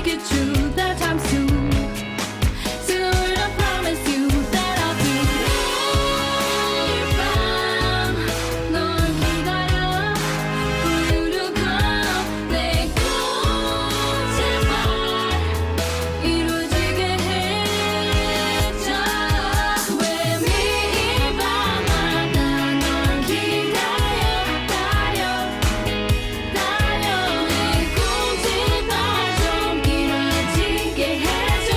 make it true that time soon. So Lord, I promise you that I'll do 매일 밤 널 기다려 for you to come. 내 꿈 제발 이루어지게 해줘. 왜 매일 밤마다 널 기다려 달려 내 꿈 제발 좀 이루어지게 해줘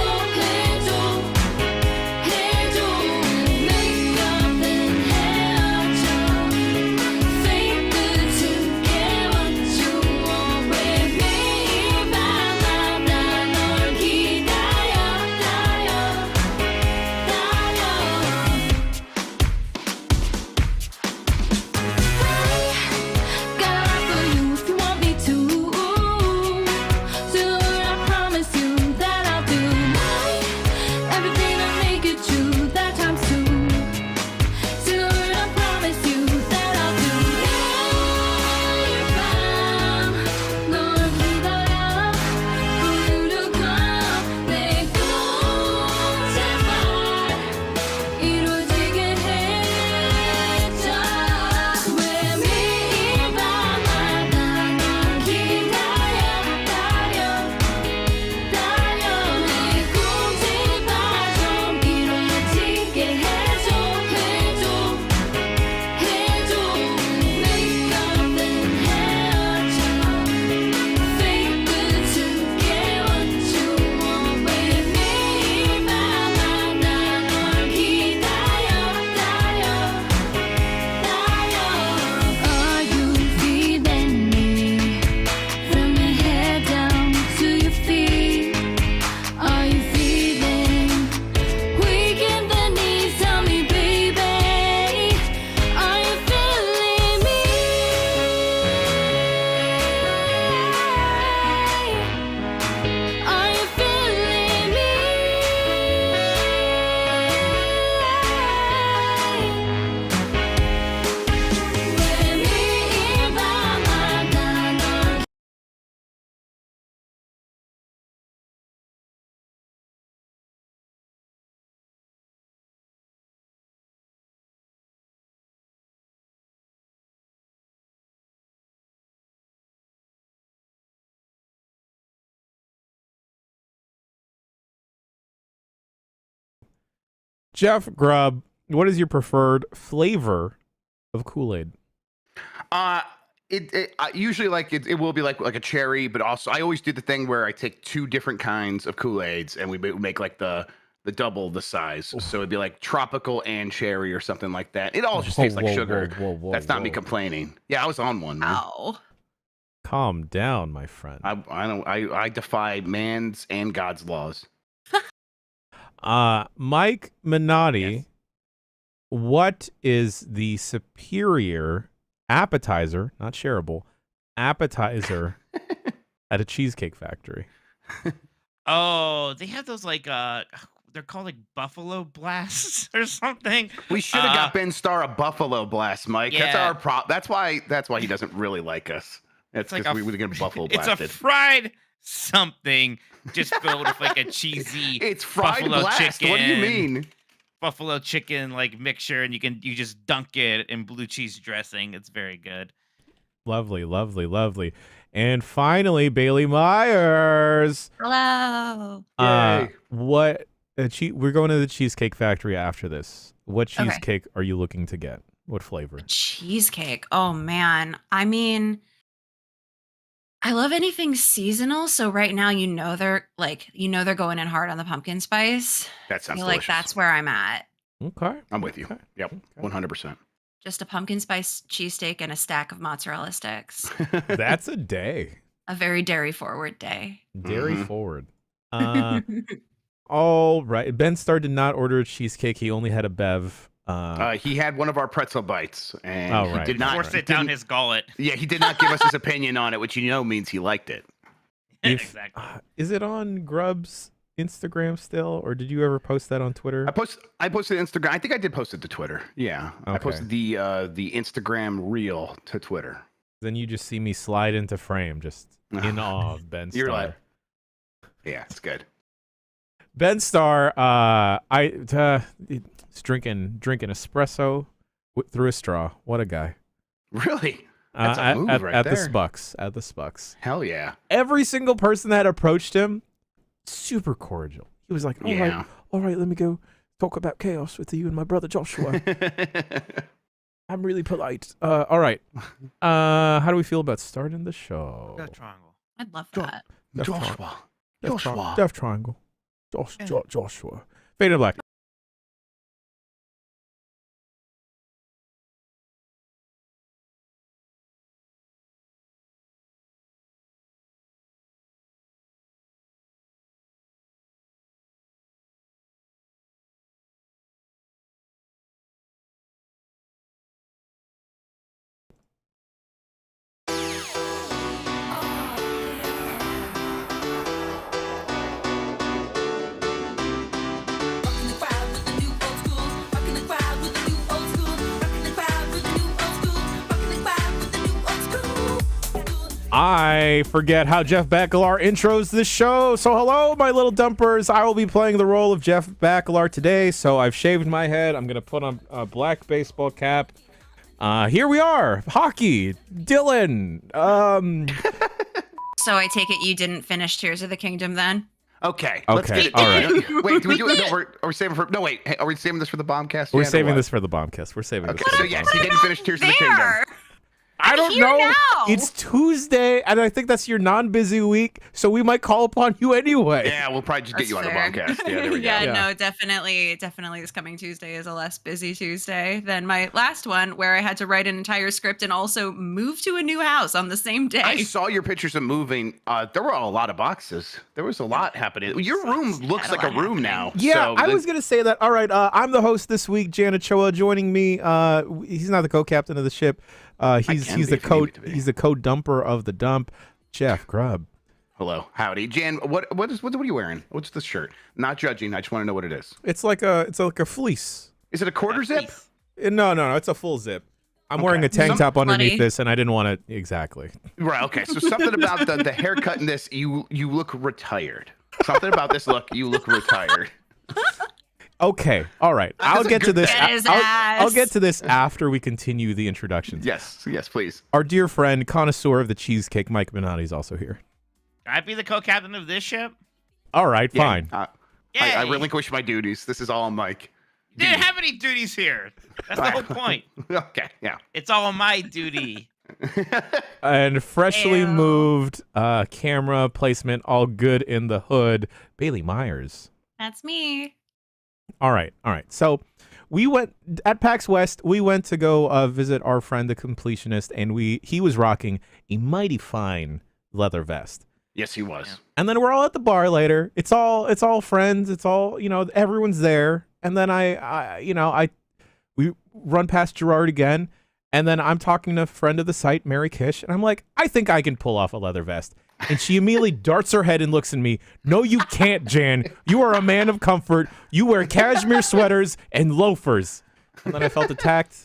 Make nothing 헤어져 Fake good to get what you want 왜 매일 밤마다 널 기다려 Got up for you if you want me to. So Lord, I promise you that I'll do everything to make it true that time soon. So Lord, I promise you that I'll do 매일 밤 널 기다려 for you to come. 내 꿈 제발 이루어지게 해줘. 왜 매일 밤마다 널 기다려 내 꿈 제발 좀 이루어지게 해줘 Make nothing 헤어져 Fake good to get what you want 왜 매일 밤마다 널 기다려 Are you feeling me? From your head down to your feet Are you feeling weak in the knees? Tell me, baby, are you feeling me? Are you feeling me? 왜 매일 밤마다 널 Jeff Grubb, what is your preferred flavor of Kool-Aid? I usually like it will be like a cherry, but also I always do the thing where I take two different kinds of Kool-Aids and we make like the double the size. So it'd be like tropical and cherry or something like that. It all just tastes like sugar. That's not me complaining. Yeah, I was on one, man. Ow. Calm down, my friend. I defy man's and God's laws. Mike Minotti, Yes. what is the superior appetizer, not shareable, appetizer at a Cheesecake Factory? Oh, they have those like they're called like Buffalo Blasts or something. We should have got Ben Starr a Buffalo Blast, Mike. That's yeah. our prop. That's why he doesn't really like us. It's like because a we would get Buffalo It's blasted. a fried something just filled with like a cheesy It's fried buffalo blast. chicken. What do you mean? Buffalo chicken like mixture, and you just dunk it in blue cheese dressing. It's very good. Lovely, lovely, lovely. And finally, Bailey Myers. Hello. Yay. What? We're going to the Cheesecake Factory after this. What cheesecake are you looking to get? What flavor? Cheesecake. Oh man. I mean, I love anything seasonal. So right now, they're going in hard on the pumpkin spice. That I sounds feel delicious. like that's where I'm at. Okay. I'm with you. Okay. Yep, 100%. Just a pumpkin spice cheesesteak and a stack of mozzarella sticks. That's a day. A very dairy forward day. Dairy Mhm. forward. All right. Ben Starr did not order a cheesecake. He only had a bev. He had one of our pretzel bites, and Oh, he right. did not Forced it down his gullet. Yeah, he did not give us his opinion on it, which means he liked it. Exactly. Is it on Grub's Instagram still, or did you ever post that on Twitter? I posted Instagram. I think I did post it to Twitter. Yeah, I Okay. posted the Instagram reel to Twitter. Then you just see me slide into frame, just in awe of Ben Starr. You're like, Yeah, it's good. Ben Starr, it's drinking espresso through a straw. What a guy. Really? That's a move right at there. the Spucks. At the Spucks. Hell yeah. Every single person that approached him, super cordial. He was like, Yeah. all right, let me go talk about chaos with you and my brother Joshua. I'm really polite. All right. How do we feel about starting the show? Death Triangle. I'd love Jo- that. Joshua. Death Triangle. Joshua. Fade in Black. Rocking the crowd with the new old school. Rocking the crowd with the new old school. Rocking the crowd with the new old school. Rocking the crowd with the new old school. I forget how Jeff Bakalar intros this show. So hello, my little dumpers. I will be playing the role of Jeff Bakalar today. So I've shaved my head. I'm going to put on a black baseball cap. Here we are. Hockey. Dylan. So I take it you didn't finish Tears of the Kingdom then? Okay. Okay, Let's all right. Wait, do we do it? No, are we saving for? No, wait. Hey, are we saving this for the bombcast? We're Jan, or saving what? this for the bombcast. We're saving Okay, this for so the yes, bombcast. he didn't finish Tears of the Kingdom. There. I don't here know. now. It's Tuesday, and I think that's your non-busy week, so we might call upon you anyway. Yeah, we'll probably just get That's you on the fair. bombcast. Yeah, there we go. Yeah, Yeah. no, definitely this coming Tuesday is a less busy Tuesday than my last one where I had to write an entire script and also move to a new house on the same day. I saw your pictures of moving. There were a lot of boxes. There was a lot happening. Your room looks Had a like a lot room happening. now. Yeah, so I was gonna say that. All right, I'm the host this week. Jan Ochoa joining me. He's not the co-captain of the ship. He's can the be if you need co me to be. he's the co-dumper of the dump. Jeff Grubb. Hello, howdy, Jan. What are you wearing? What's this shirt? Not judging. I just want to know what it is. It's like a fleece. Is it a quarter zip? No, it's a full zip. I'm Okay. wearing a tank top underneath Bloody. this, and I didn't want to exactly. Right. Okay. So something about the haircut in this, you look retired. Something about this look, you look retired. Okay, all right. I'll is a get to good this. thing. Get his I'll ass. get to this after we continue the introductions. Yes, please. Our dear friend, connoisseur of the cheesecake, Mike Minotti, is also here. Can I be the co-captain of this ship? All right, Yeah, fine. I Yay. relinquish my duties. This is all on Mike. Didn't have any duties here. That's the whole point. Okay. Yeah. It's all on my duty. And freshly Ew. moved camera placement, all good in the hood. Bailey Myers. That's me. All right. So we went at PAX West. We went to go visit our friend, the completionist, and he was rocking a mighty fine leather vest. Yes, he was. Yeah. And then we're all at the bar later. It's all friends. It's all, everyone's there. And then we run past Gerard again. And then I'm talking to a friend of the site, Mary Kish, and I'm like, I think I can pull off a leather vest. And she immediately darts her head and looks at me. No, you can't, Jan. You are a man of comfort. You wear cashmere sweaters and loafers. And then I felt attacked.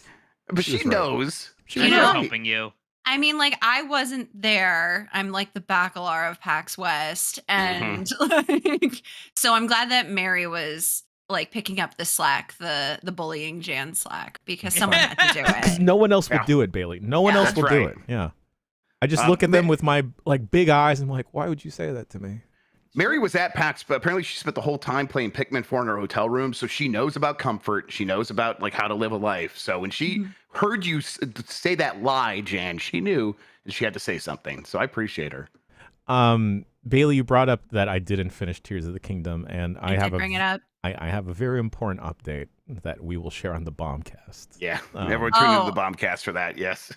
But She she was right. knows. She You was know- helping you. I mean, like, I wasn't there. I'm like the Bacalar of PAX West. And like, so I'm glad that Mary was like picking up the slack, the bullying Jan slack, because someone had to do it. No one else will Yeah. do it, Bailey. No one Yeah. else will That's do right. it. Yeah. I just look at them with my like big eyes and I'm like, why would you say that to me? Mary was at PAX, but apparently she spent the whole time playing Pikmin 4 in her hotel room, so she knows about comfort. She knows about like how to live a life. So when she heard you say that lie, Jan, she knew and she had to say something. So I appreciate her. Bailey, you brought up that I didn't finish Tears of the Kingdom, and I did have bring it up. I have a very important update that we will share on the Bombcast. Yeah, Oh. everyone tuned into Oh. the Bombcast for that. Yes.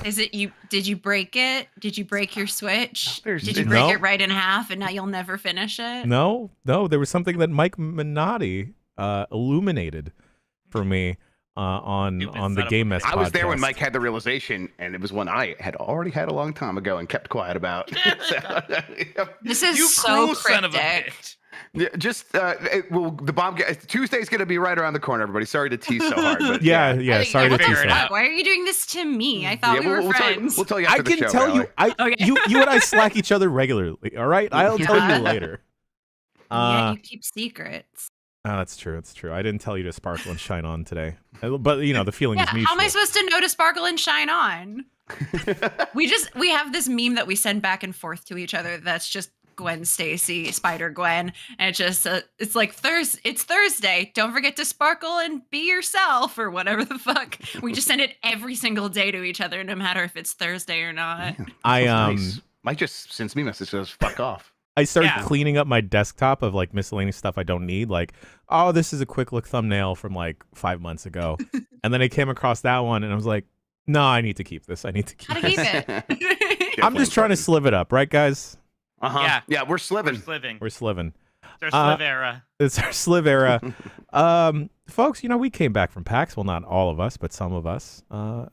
Is it you? Did you break it? Did you break your Switch? There's- Did you break No. it right in half and now you'll never finish it? No, there was something that Mike Minotti illuminated for me on Stupid the son of a Game bitch. Mess I was there when podcast. Mike had the realization, and it was one I had already had a long time ago and kept quiet about. So, This is You so cruel son of a cryptic. bitch. Yeah, just the bomb. Tuesday's gonna be right around the corner. Everybody, sorry to tease so hard, but Yeah, I yeah. think Sorry you to figure tease it that. out. Why are you doing this to me? I thought we were we'll friends. Tell you I after the can show, tell you, Allie. I Okay. you and I slack each other regularly. All right, I'll tell Yeah. you later. Yeah, you keep secrets. Oh, that's true. That's true. I didn't tell you to sparkle and shine on today, but the feeling Yeah, is how mutual. am I supposed to know to sparkle and shine on? We have this meme that we send back and forth to each other. That's just Gwen Stacy, Spider Gwen, and it just it's like it's Thursday. Don't forget to sparkle and be yourself or whatever the fuck. We just send it every single day to each other, no matter if it's Thursday or not. I Nice. Mike just sends me messages. Fuck off. I started Yeah. cleaning up my desktop of like miscellaneous stuff I don't need. Like, oh, this is a quick look thumbnail from like 5 months ago, and then I came across that one, and I was like, no, I need to keep this. I need to keep How to this. keep it? I'm just trying to slive it up, right, guys? Yeah, we're We're sliving. sliving. We're sliving. There's Uh, sliv era. It's our sliv era. Folks, we came back from PAX. Well, not all of us, but some of us.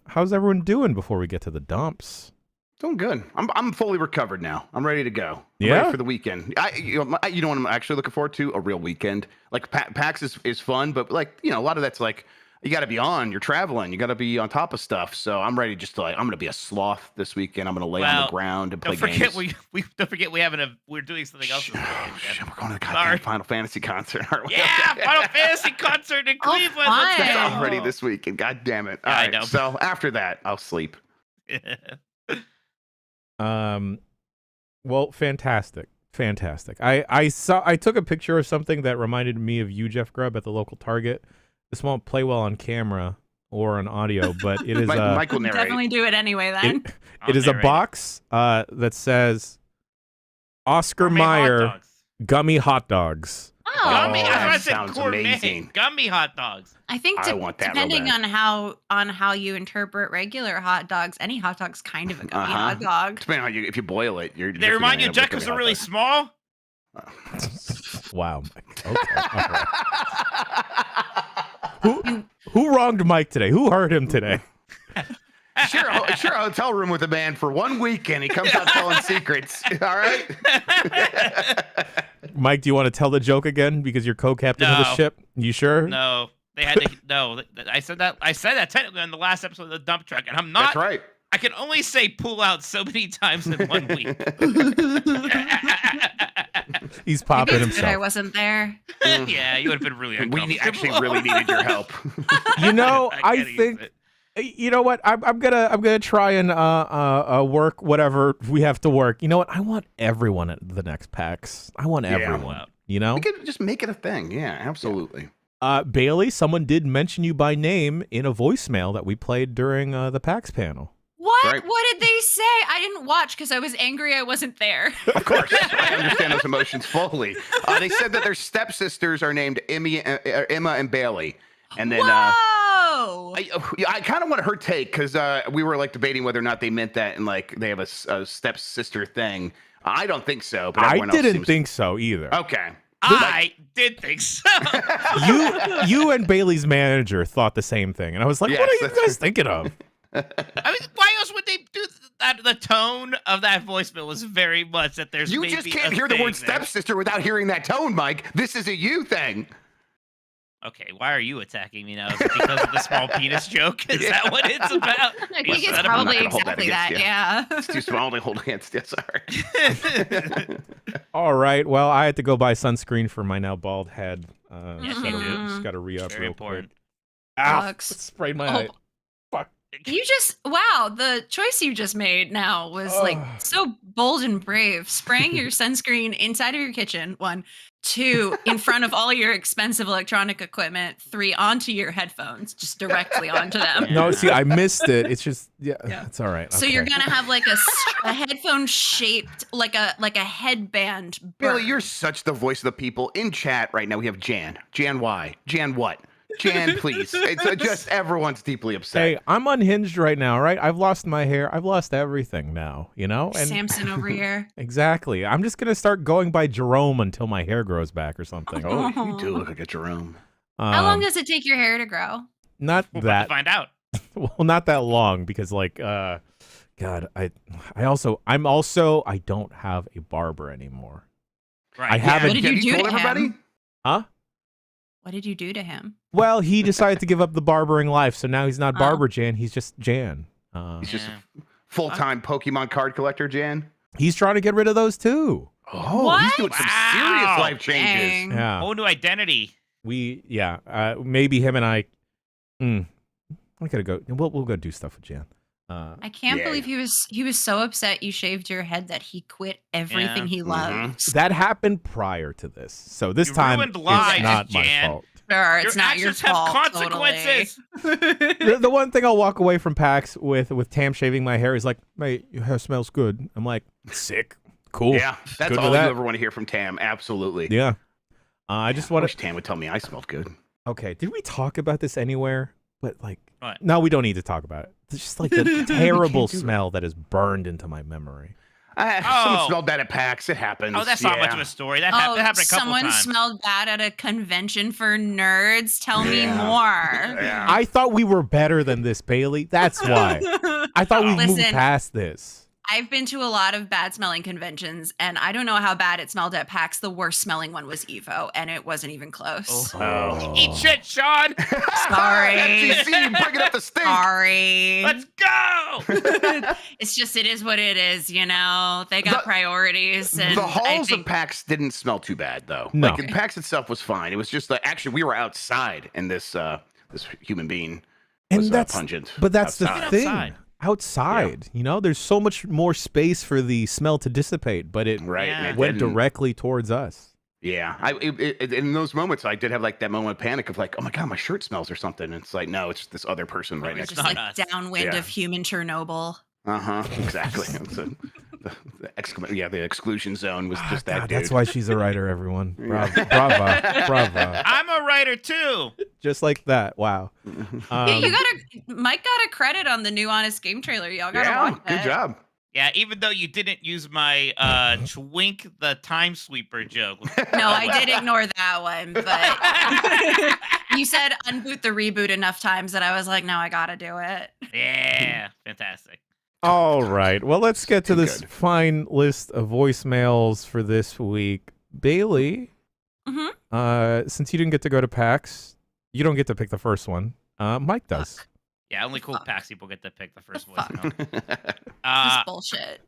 How's everyone doing before we get to the dumps? Doing good. I'm fully recovered now. I'm ready to go. I'm Yeah? ready for the weekend. You know what I'm actually looking forward to? A real weekend. Like PAX is fun, but like a lot of that's like you got to be on. You're traveling. You got to be on top of stuff. So I'm ready just to I'm going to be a sloth this weekend. I'm going to lay on Well, the ground and play Don't forget games. we don't forget we're doing something else. This weekend. Shit, we're going to the Sorry. goddamn Final Fantasy concert, aren't we? Yeah, Final Fantasy concert in Oh, Cleveland. Let's fun. That's go. already this weekend. God damn it. Yeah, All I right. know. So after that, I'll sleep. Well, fantastic. I took a picture of something that reminded me of you, Jeff Grubb, at the local Target. This won't play well on camera or on audio, but it is Mike will narrate. Definitely do it anyway then. it is a box that says Oscar Mayer gummy hot dogs. Oh, Gummy. That's that what I said. sounds Gourmet amazing. gummy hot dogs. I think I want that real depending bad. on how you interpret regular hot dogs, any hot dog's kind of a gummy Uh-huh. hot dog. Depending on if you boil it, you're. They remind you of Jack because they're really small. Wow. Mike. Okay. All right. Who wronged Mike today? Who hurt him today? Share a hotel room with a man for 1 week and he comes out telling secrets. All right. Mike, do you want to tell the joke again because you're co-captain of the No. ship? You sure? No, they had to. No, I said that technically on the last episode of the dump truck, and I'm not. That's right. I can only say pull out so many times in 1 week. He's popping Maybe it's good I himself. wasn't there. Yeah, you would have been really We uncomfortable. actually really needed your help. I can't use think. it. You know what? I'm gonna try and work whatever we have to work. You know what? I want everyone at the next PAX. I want Yeah. everyone. You know, We could just make it a thing. Yeah, absolutely. Bailey, someone did mention you by name in a voicemail that we played during the PAX panel. What? Right. What did they say? I didn't watch because I was angry I wasn't there. Of course, I understand those emotions fully. They said that their stepsisters are named Emma and Bailey, and then Whoa! I kind of want her take because we were like debating whether or not they meant that and like they have a stepsister thing. I don't think so, but I everyone else didn't seems... think so either. Okay. I did think so. You and Bailey's manager thought the same thing, and I was like, Yes, "What are you that's guys thinking of?" I mean, why else would they do that? The tone of that voicemail was very much that there's. You maybe just can't a hear the thing word there. stepsister without hearing that tone, Mike. This is a you thing. Okay, why are you attacking me now? Is it because of the small penis joke? Is that what it's about? I You think it's son of a- probably I'm not gonna hold that exactly that. against you. Yeah. It's too small to hold against. Yes, sorry. All right. Well, I had to go buy sunscreen for my now bald head. Yes, so you do. just got to re-up Very real important. quick. Ow! Sucks. Sprayed my Oh. eye. Fuck. You just the choice you just made now was like Ugh. so bold and brave. Spraying your sunscreen inside of your kitchen, 1, 2, in front of all your expensive electronic equipment, 3, onto your headphones, just directly onto them. Yeah. No, see, I missed it. It's just, Yeah. it's all right. So you're Okay. gonna have like a headphone shaped like a headband. Billy, burn. you're such the voice of the people. In chat right now, we have Jan. Jan, why? Jan, what? Jan, please. It's just everyone's deeply upset. Hey, I'm unhinged right now, right? I've lost my hair. I've lost everything now, you know? And Samson over here. exactly. I'm just going to start going by Jerome until my hair grows back or something. Oh, you do look like a Jerome. How long does it take your hair to grow? Not We're about that. to find out. Well, not that long because like God, I don't have a barber anymore. Right. I haven't. What did Have you do told to everybody? him? Huh? What did you do to him? Well, he decided to give up the barbering life, so now he's not Oh. Barber Jan. He's just Jan. He's just Yeah. a full-time Pokemon card collector, Jan. He's trying to get rid of those too. Oh, he's doing some serious Wow. life changes. Dang. Yeah. Whole new identity. Maybe him and I. I gotta go. We'll go do stuff with Jan. I can't Yeah. believe he was so upset you shaved your head that he quit everything Yeah. he loves. That happened prior to this, so this You time ruined it's lives, not my Jan. fault. Sure, it's not your actions have fault. consequences. The one thing I'll walk away from PAX with Tam shaving my hair is like, mate, your hair smells good. I'm like, sick, cool. Yeah, that's Good all with you that. ever want to hear from Tam. Absolutely. Yeah. I just I want wish to. Tam would tell me I smelled good. Okay, did we talk about this anywhere? But like, What? no, we don't need to talk about it. It's just like the terrible do it. smell that is burned into my memory. Someone Oh. smelled that at PAX. It happens. Oh, that's not much of a story. That happened a couple someone times. smelled bad at a convention for nerds. Tell me Yeah. more. Yeah. I thought we were better than this, Bailey. That's why. I thought we moved Listen, past this. I've been to a lot of bad smelling conventions, and I don't know how bad it smelled at PAX. The worst smelling one was Evo, and it wasn't even close. Oh. Eat shit, Sean. Sorry. FGC, bringing up the stink. Sorry. Let's go. It's just, it is what it is, you know? They got The- priorities. And The I halls think, of PAX didn't smell too bad, though. No. Like, PAX itself was fine. It was just that actually we were outside, and this human being And was that's pungent. But that's outside. the thing. Outside. Outside, you know, there's so much more space for the smell to dissipate, but it Right. Yeah. and it went didn't. directly towards us. Yeah. In those moments, I did have like that moment of panic of like, oh my God, my shirt smells or something. And it's like, no, it's this other person right it's next just to not me. like us. downwind Yeah. of human Chernobyl. Exactly. The exclusion zone was just that Ah, God, dude. that's why she's a writer, everyone. Yeah. Brava. I'm a writer too. Just like that. Wow. Yeah, Mike got a credit on the new Honest Game trailer. Y'all gotta Yeah, watch good it. job. Yeah, even though you didn't use my Twink the Time Sweeper joke. No, I did ignore that one, but you said unboot the reboot enough times that I was like, no, I gotta do it. Yeah, fantastic. All right. Well, let's get to Too this good. fine list of voicemails for this week. Bailey, since you didn't get to go to PAX, you don't get to pick the first one. Mike does. Yeah, only cool Fuck. PAX people get to pick the first Fuck. voicemail. This bullshit.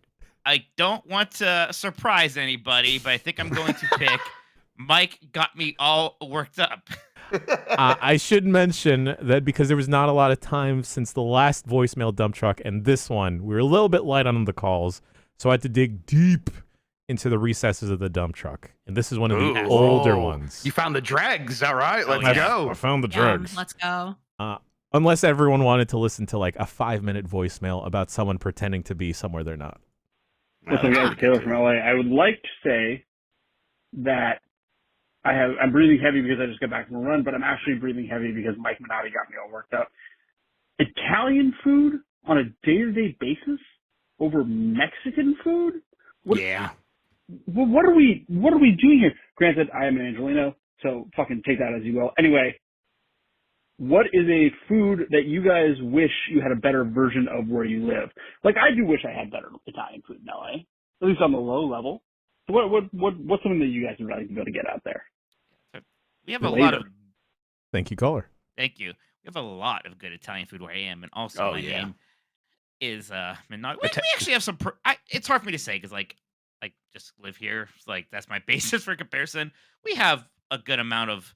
I don't want to surprise anybody, but I think I'm going to pick Mike got me all worked up. I should mention that because there was not a lot of time since the last voicemail dump truck and this one, we were a little bit light on the calls, so I had to dig deep into the recesses of the dump truck. And this is one of the Ooh. older Whoa. ones. You found the dregs. All right, let's yeah. go. I found the Yum, drugs. let's go. Unless everyone wanted to listen to like a 5-minute voicemail about someone pretending to be somewhere they're not. What's up, guys? Taylor from LA. I would like to say that I'm breathing heavy because I just got back from a run, but I'm actually breathing heavy because Mike Minotti got me all worked up. Italian food on a day-to-day basis over Mexican food? Yeah. What are we doing here? Granted, I am an Angelino, so fucking take that as you will. Anyway, what is a food that you guys wish you had a better version of where you live? Like, I do wish I had better Italian food in LA, at least on the low level. So what's something that you guys would like to be able to get out there? We have a Later. lot of Thank you, caller. thank you. We have a lot of good Italian food where I am, and also Oh, my yeah. name is Minotti. We actually have some. It's hard for me to say because like just live here. It's like that's my basis for comparison. We have a good amount of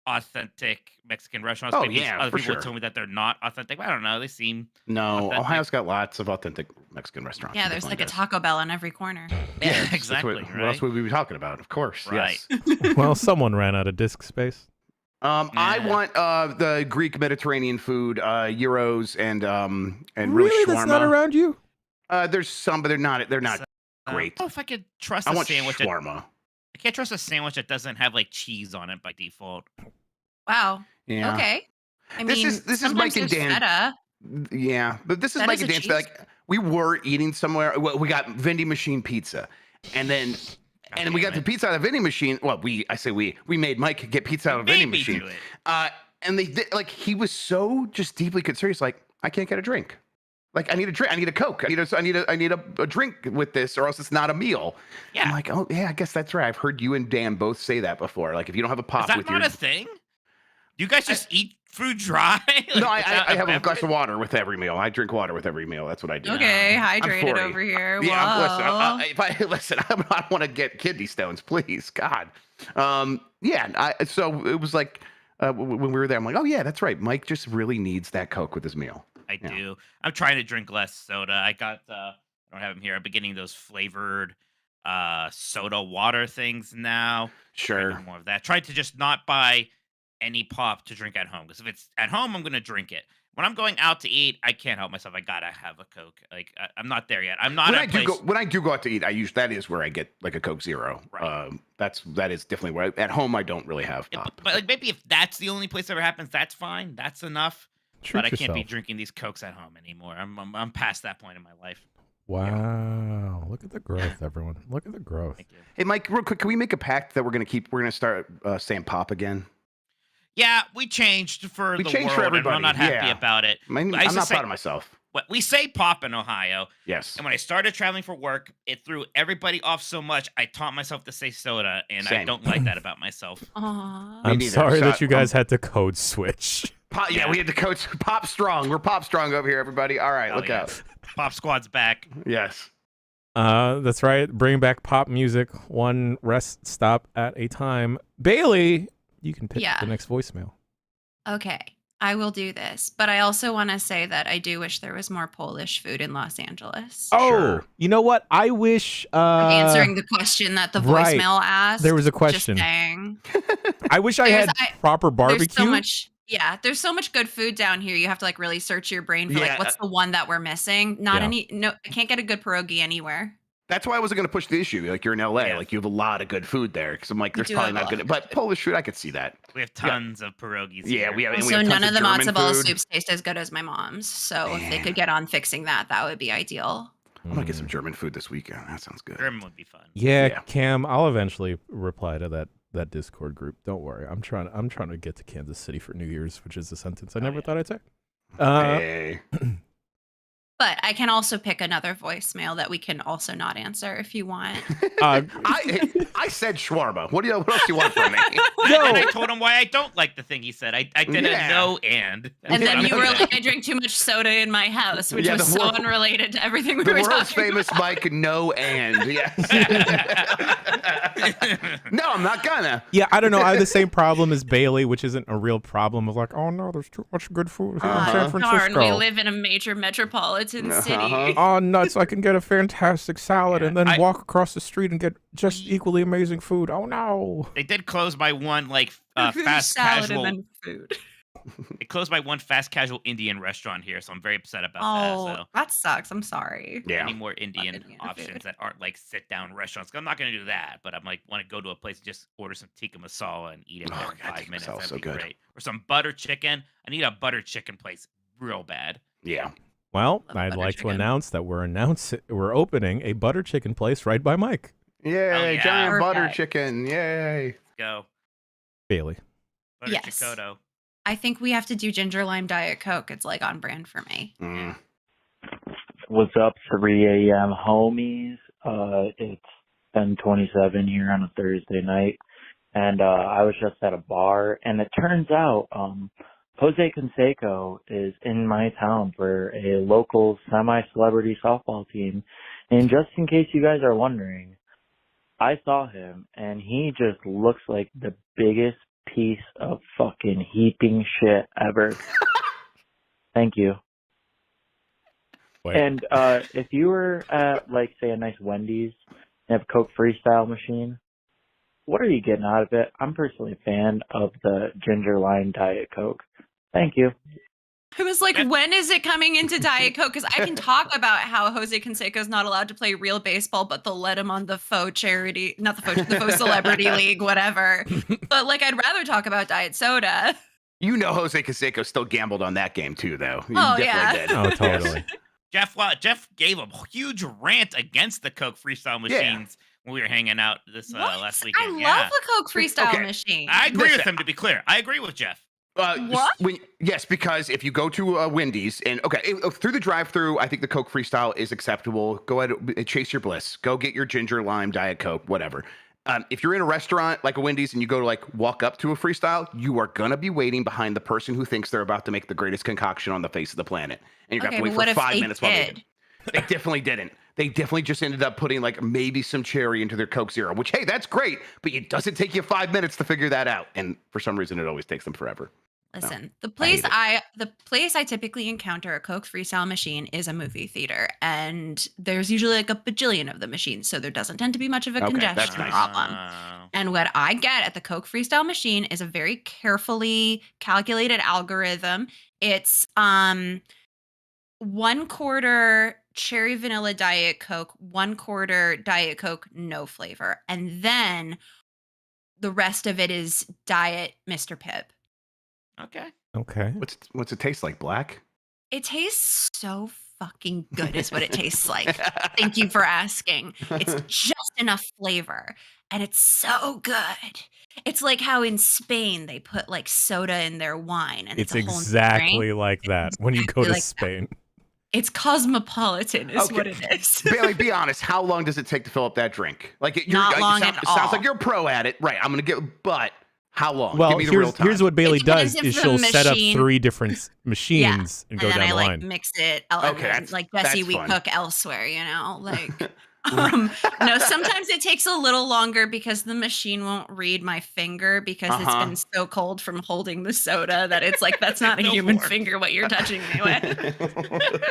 authentic Mexican restaurants. Oh, Maybe yeah, other for people sure. told me that they're not authentic. But I don't know. They seem No, Authentic. Ohio's got lots of authentic Mexican restaurants. Yeah, It there's like definitely a Taco Bell on every corner. yeah, does. That's exactly. What right? else would we be talking about? Of course. Right. Yes. Well, someone ran out of disk space. I Yeah. want the Greek Mediterranean food, gyros and really Really? shawarma. That's not around you? There's some, but they're not great. Oh, if I could trust I a want sandwich, shawarma. I can't trust a sandwich that doesn't have like cheese on it by default. Wow. Yeah. Okay. I This mean, is sometimes Mike and there's Dan. feta. Yeah, but this is That Mike is and a Dan. cheese. Like we were eating somewhere. We got vending machine pizza, and then and we got the pizza out of the vending machine. Well, we made Mike get pizza out of a vending Made me machine. do it. And they did, like he was so just deeply concerned. He's like, I can't get a drink. Like, I need a drink. I need a Coke. I need a drink with this, or else it's not a meal. Yeah. I'm like, oh yeah, I guess that's right. I've heard you and Dan both say that before. Like, if you don't have a pop Is that with not your a thing? Do you guys just eat food dry? Like, no, I without have a glass beverage? of water with every meal. I drink water with every meal. That's what I do. Okay, I'm hydrated 40. over here. Yeah, Whoa. listen, I don't want to get kidney stones, please, God. Yeah. So it was like when we were there, I'm like, oh yeah, that's right. Mike just really needs that Coke with his meal. I Yeah. do. I'm trying to drink less soda. I got I don't have them here. I'm beginning those flavored soda water things now. Trying to Sure. do more of that. Trying to just not buy any pop to drink at home, because if it's at home, I'm gonna drink it. When I'm going out to eat, I can't help myself. I gotta have a Coke. Like I'm not there yet. I'm not When at I a do place. go when I do go out to eat, that is where I get like a Coke Zero. Right. That is definitely where at home I don't really have Yeah, pop. but like maybe if that's the only place that ever happens, that's fine. That's enough. Treat But I can't be yourself. drinking these Cokes at home anymore. I'm past that point in my life. Wow. Look at the growth, everyone. Look at the growth. Thank you. Hey Mike, real quick, can we make a pact that we're gonna start saying pop again? Yeah, we changed for We the changed for world, and I'm everybody, not happy yeah. about it. I'm I used to not say- proud of myself. We say pop in Ohio, Yes. and when I started traveling for work, it threw everybody off so much. I taught myself to say soda, and I Same. don't like that about myself. Aw. I'm neither. sorry that So, you guys had to code switch. Pop, yeah, we had to coach Pop Strong. We're Pop Strong over here, everybody. All right, Hell look yeah. out. Pop Squad's back. Yes. That's right. Bring back pop music, one rest stop at a time. Bailey, you can pick Yeah. the next voicemail. Okay, I will do this. But I also want to say that I do wish there was more Polish food in Los Angeles. Oh, Sure. you know what? I wish Answering the question that the right. voicemail asked. There was a Just question. saying. I wish I had proper barbecue. There's so much. Yeah, there's so much good food down here. You have to like really search your brain for Yeah. like what's the one that we're missing. Not Yeah. any. No, I can't get a good pierogi anywhere. That's why I wasn't going to push the issue. Like, you're in LA. Yeah. Like, you have a lot of good food there. Because I'm like, We there's do probably have a not lot good. of But Polish food, I could see that. We have tons of pierogies. Yeah, here. we have- and we So have none tons of the German matzo ball food. soups taste as good as my mom's. So if they Man. could get on fixing that, that would be ideal. I'm going to get some German food this weekend. That sounds good. German would be fun. Yeah, Yeah. Cam, I'll eventually reply to that Discord group. Don't worry. I'm trying to get to Kansas City for New Year's, which is a sentence I never yeah. thought I'd say. Hey. But I can also pick another voicemail that we can also not answer if you want. I said shawarma. What else do you want from me? And I told him why I don't like the thing he said. I did Yeah. a no and. And then I'm you were gonna- like, I drink too much soda in my house, which Yeah, was the so world- unrelated to everything we The were world's talking famous about. Mike, no and. Yes. No, I'm not gonna. Yeah, I don't know. I have the same problem as Bailey, which isn't a real problem of like, oh no, there's too much good food here in San Darn, Francisco. we live in a major metropolitan city. Uh-huh. Oh, nuts. I can get a fantastic salad Yeah, and then I- walk across the street and get just equally amazing food. Oh, no. They did close my one like fast Salad casual. and then food. They closed my one fast casual Indian restaurant here, so I'm very upset about Oh, that. So that sucks. I'm sorry. Yeah. any more Indian Indian options food. that aren't like sit down restaurants? 'Cause I'm not gonna do that, but I'm like want to go to a place and just order some tikka masala and eat it Oh, there in God, 5 tikka minutes. masala's That'd so be good. great. Or some butter chicken. I need a butter chicken place real bad. Yeah. Well, Love I'd butter like to chicken. announce that we're opening a butter chicken place right by Mike. Yay, yeah. giant butter Perfect. chicken. Yay. Let's go. Bailey. Butter Yes. Chicoto. I think we have to do ginger lime Diet Coke. It's like on brand for me. Mm. What's up, 3 a.m. homies? It's 10:27 here on a Thursday night, and I was just at a bar, and it turns out Jose Canseco is in my town for a local semi-celebrity softball team. And just in case you guys are wondering, I saw him, and he just looks like the biggest piece of fucking heaping shit ever. Thank you. Wait. And if you were at, like, say, a nice Wendy's and have a Coke Freestyle machine, what are you getting out of it? I'm personally a fan of the ginger lime Diet Coke. Thank you. I was like, when is it coming into Diet Coke? Because I can talk about how Jose Canseco is not allowed to play real baseball, but they'll let him on the faux charity, not the faux celebrity league, whatever. But like, I'd rather talk about diet soda. You know Jose Canseco still gambled on that game too, though. He Oh, definitely yeah. did. Oh, Yes. totally. Jeff gave a huge rant against the Coke freestyle Yeah. machines when we were hanging out this What? last I weekend. love Yeah. a Coke freestyle Okay. machine. I agree with Listen, him, to be clear. I agree with Jeff. What? Yes, because if you go to Wendy's and through the drive-through, I think the Coke Freestyle is acceptable. Go ahead, chase your bliss. Go get your ginger lime Diet Coke, whatever. If you're in a restaurant like a Wendy's and you go to like walk up to a Freestyle, you are gonna be waiting behind the person who thinks they're about to make the greatest concoction on the face of the planet, and you're gonna have to wait for 5 minutes while they do. They definitely didn't. They definitely just ended up putting like maybe some cherry into their Coke Zero, which, hey, that's great, but it doesn't take you 5 minutes to figure that out. And for some reason, it always takes them forever. Listen, No, the place I typically encounter a Coke Freestyle machine is a movie theater, and there's usually like a bajillion of the machines, so there doesn't tend to be much of a Okay, that's congestion nice. problem. And what I get at the Coke Freestyle machine is a very carefully calculated algorithm. It's 1/4 cherry vanilla Diet Coke, 1/4 Diet Coke no flavor, and then the rest of it is Diet Mr. Pibb. Okay. Okay. What's it taste like? Black? It tastes so fucking good is what it tastes like. Thank you for asking. It's just enough flavor and it's so good. It's like how in Spain they put like soda in their wine and It's a whole exactly drink. like that when you go to Exactly like that. Spain. It's cosmopolitan is Okay. what it is. Bailey, be honest. How long does it take to fill up that drink? Like, Not long at it sounds all. like you're a pro at it, right? I'm gonna get, but how long? Well, Give me the real time. here's what Bailey It depends does: if is the she'll set up machine- 3 different machines and go And then down I the like line. mix it. Okay, that's- like Jesse, that's we fun. cook elsewhere, you know, like. No, sometimes it takes a little longer because the machine won't read my finger because it's Uh-huh. been so cold from holding the soda that it's like that's not a No human more. finger what you're touching me with.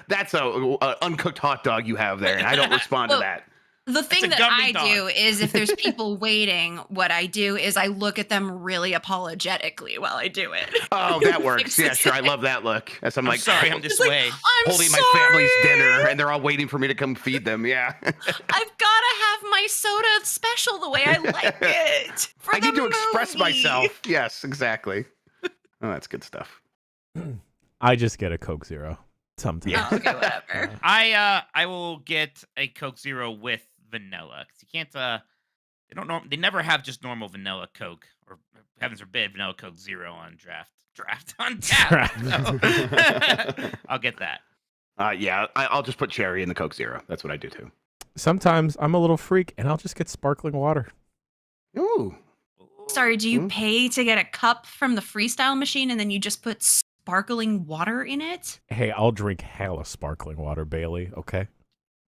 that's a uncooked hot dog you have there, and I don't respond to Well, that. The thing a that gummy I dog. do is if there's people waiting, what I do is I look at them really apologetically while I do it. Oh, that works. Fixes Yeah, sure. I it. love that look. As I'm I'm like, sorry, I'm this It's like, way. I'm holding sorry. my family's dinner, and they're all waiting for me to come feed them. Yeah. I've got to have my soda special the way I like it. For I need the to express movie. myself. Yes, exactly. Oh, that's good stuff. I just get a Coke Zero sometimes. Yeah. Oh, okay, whatever. I will get a Coke Zero with vanilla because you can't. They never have just normal vanilla Coke, or heavens forbid, vanilla Coke Zero on draft on tap. So, I'll get that. Yeah, I'll just put cherry in the Coke Zero. That's what I do too. Sometimes I'm a little freak and I'll just get sparkling water. Ooh. Sorry, do you Hmm? pay to get a cup from the freestyle machine and then you just put sparkling water in it? Hey, I'll drink hella sparkling water, Bailey. Okay.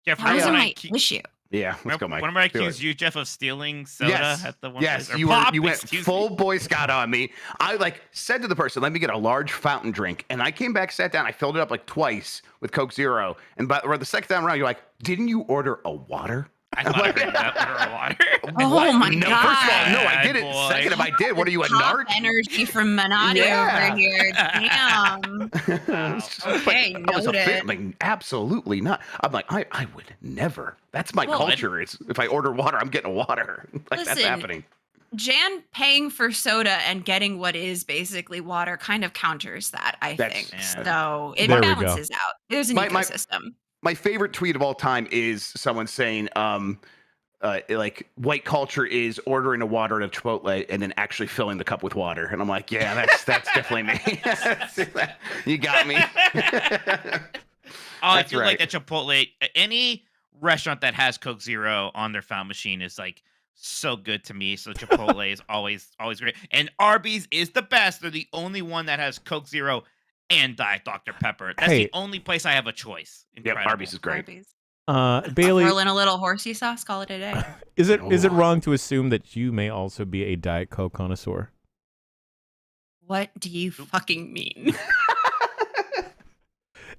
Jeff, That wasn't when my I cu- issue. Yeah, let's go, Mike. Whenever I Do it. accused you, Jeff, of stealing soda Yes, at the one yes, place, or you pop, went excuse full me. Boy Scout on me. I like said to the person, "Let me get a large fountain drink," and I came back, sat down, I filled it up like twice with Coke Zero, and by the second time around, you're like, "Didn't you order a water?" I thought I heard that order of water. Oh What? my no, god. First of all, no, I Bad didn't. boy. Second, if I did, what are you, a Top narc? energy from Menotti Yeah. over here. Damn. Okay, I was noted. I'm like, absolutely not. I'm like, I would never. That's my Well, culture. It's if I order water, I'm getting water. Like that's Listen, happening. Jan paying for soda and getting what is basically water kind of counters that, I That's- think. Yeah. So it There we go. balances out. There's an My- ecosystem. My favorite tweet of all time is someone saying, like white culture is ordering a water at a Chipotle and then actually filling the cup with water. And I'm like, yeah, that's definitely me. You got me. I That's feel right. like at Chipotle, any restaurant that has Coke Zero on their fountain machine is like so good to me. So Chipotle is always great, and Arby's is the best. They're the only one that has Coke Zero and Diet Dr Pepper. That's Hey. the only place I have a choice. Yep, Incredible. Arby's is great. Arby's. Bailey, Throw in a little horsey sauce, call it a day. is it Oh. wrong to assume that you may also be a Diet Coke connoisseur? What do you fucking mean?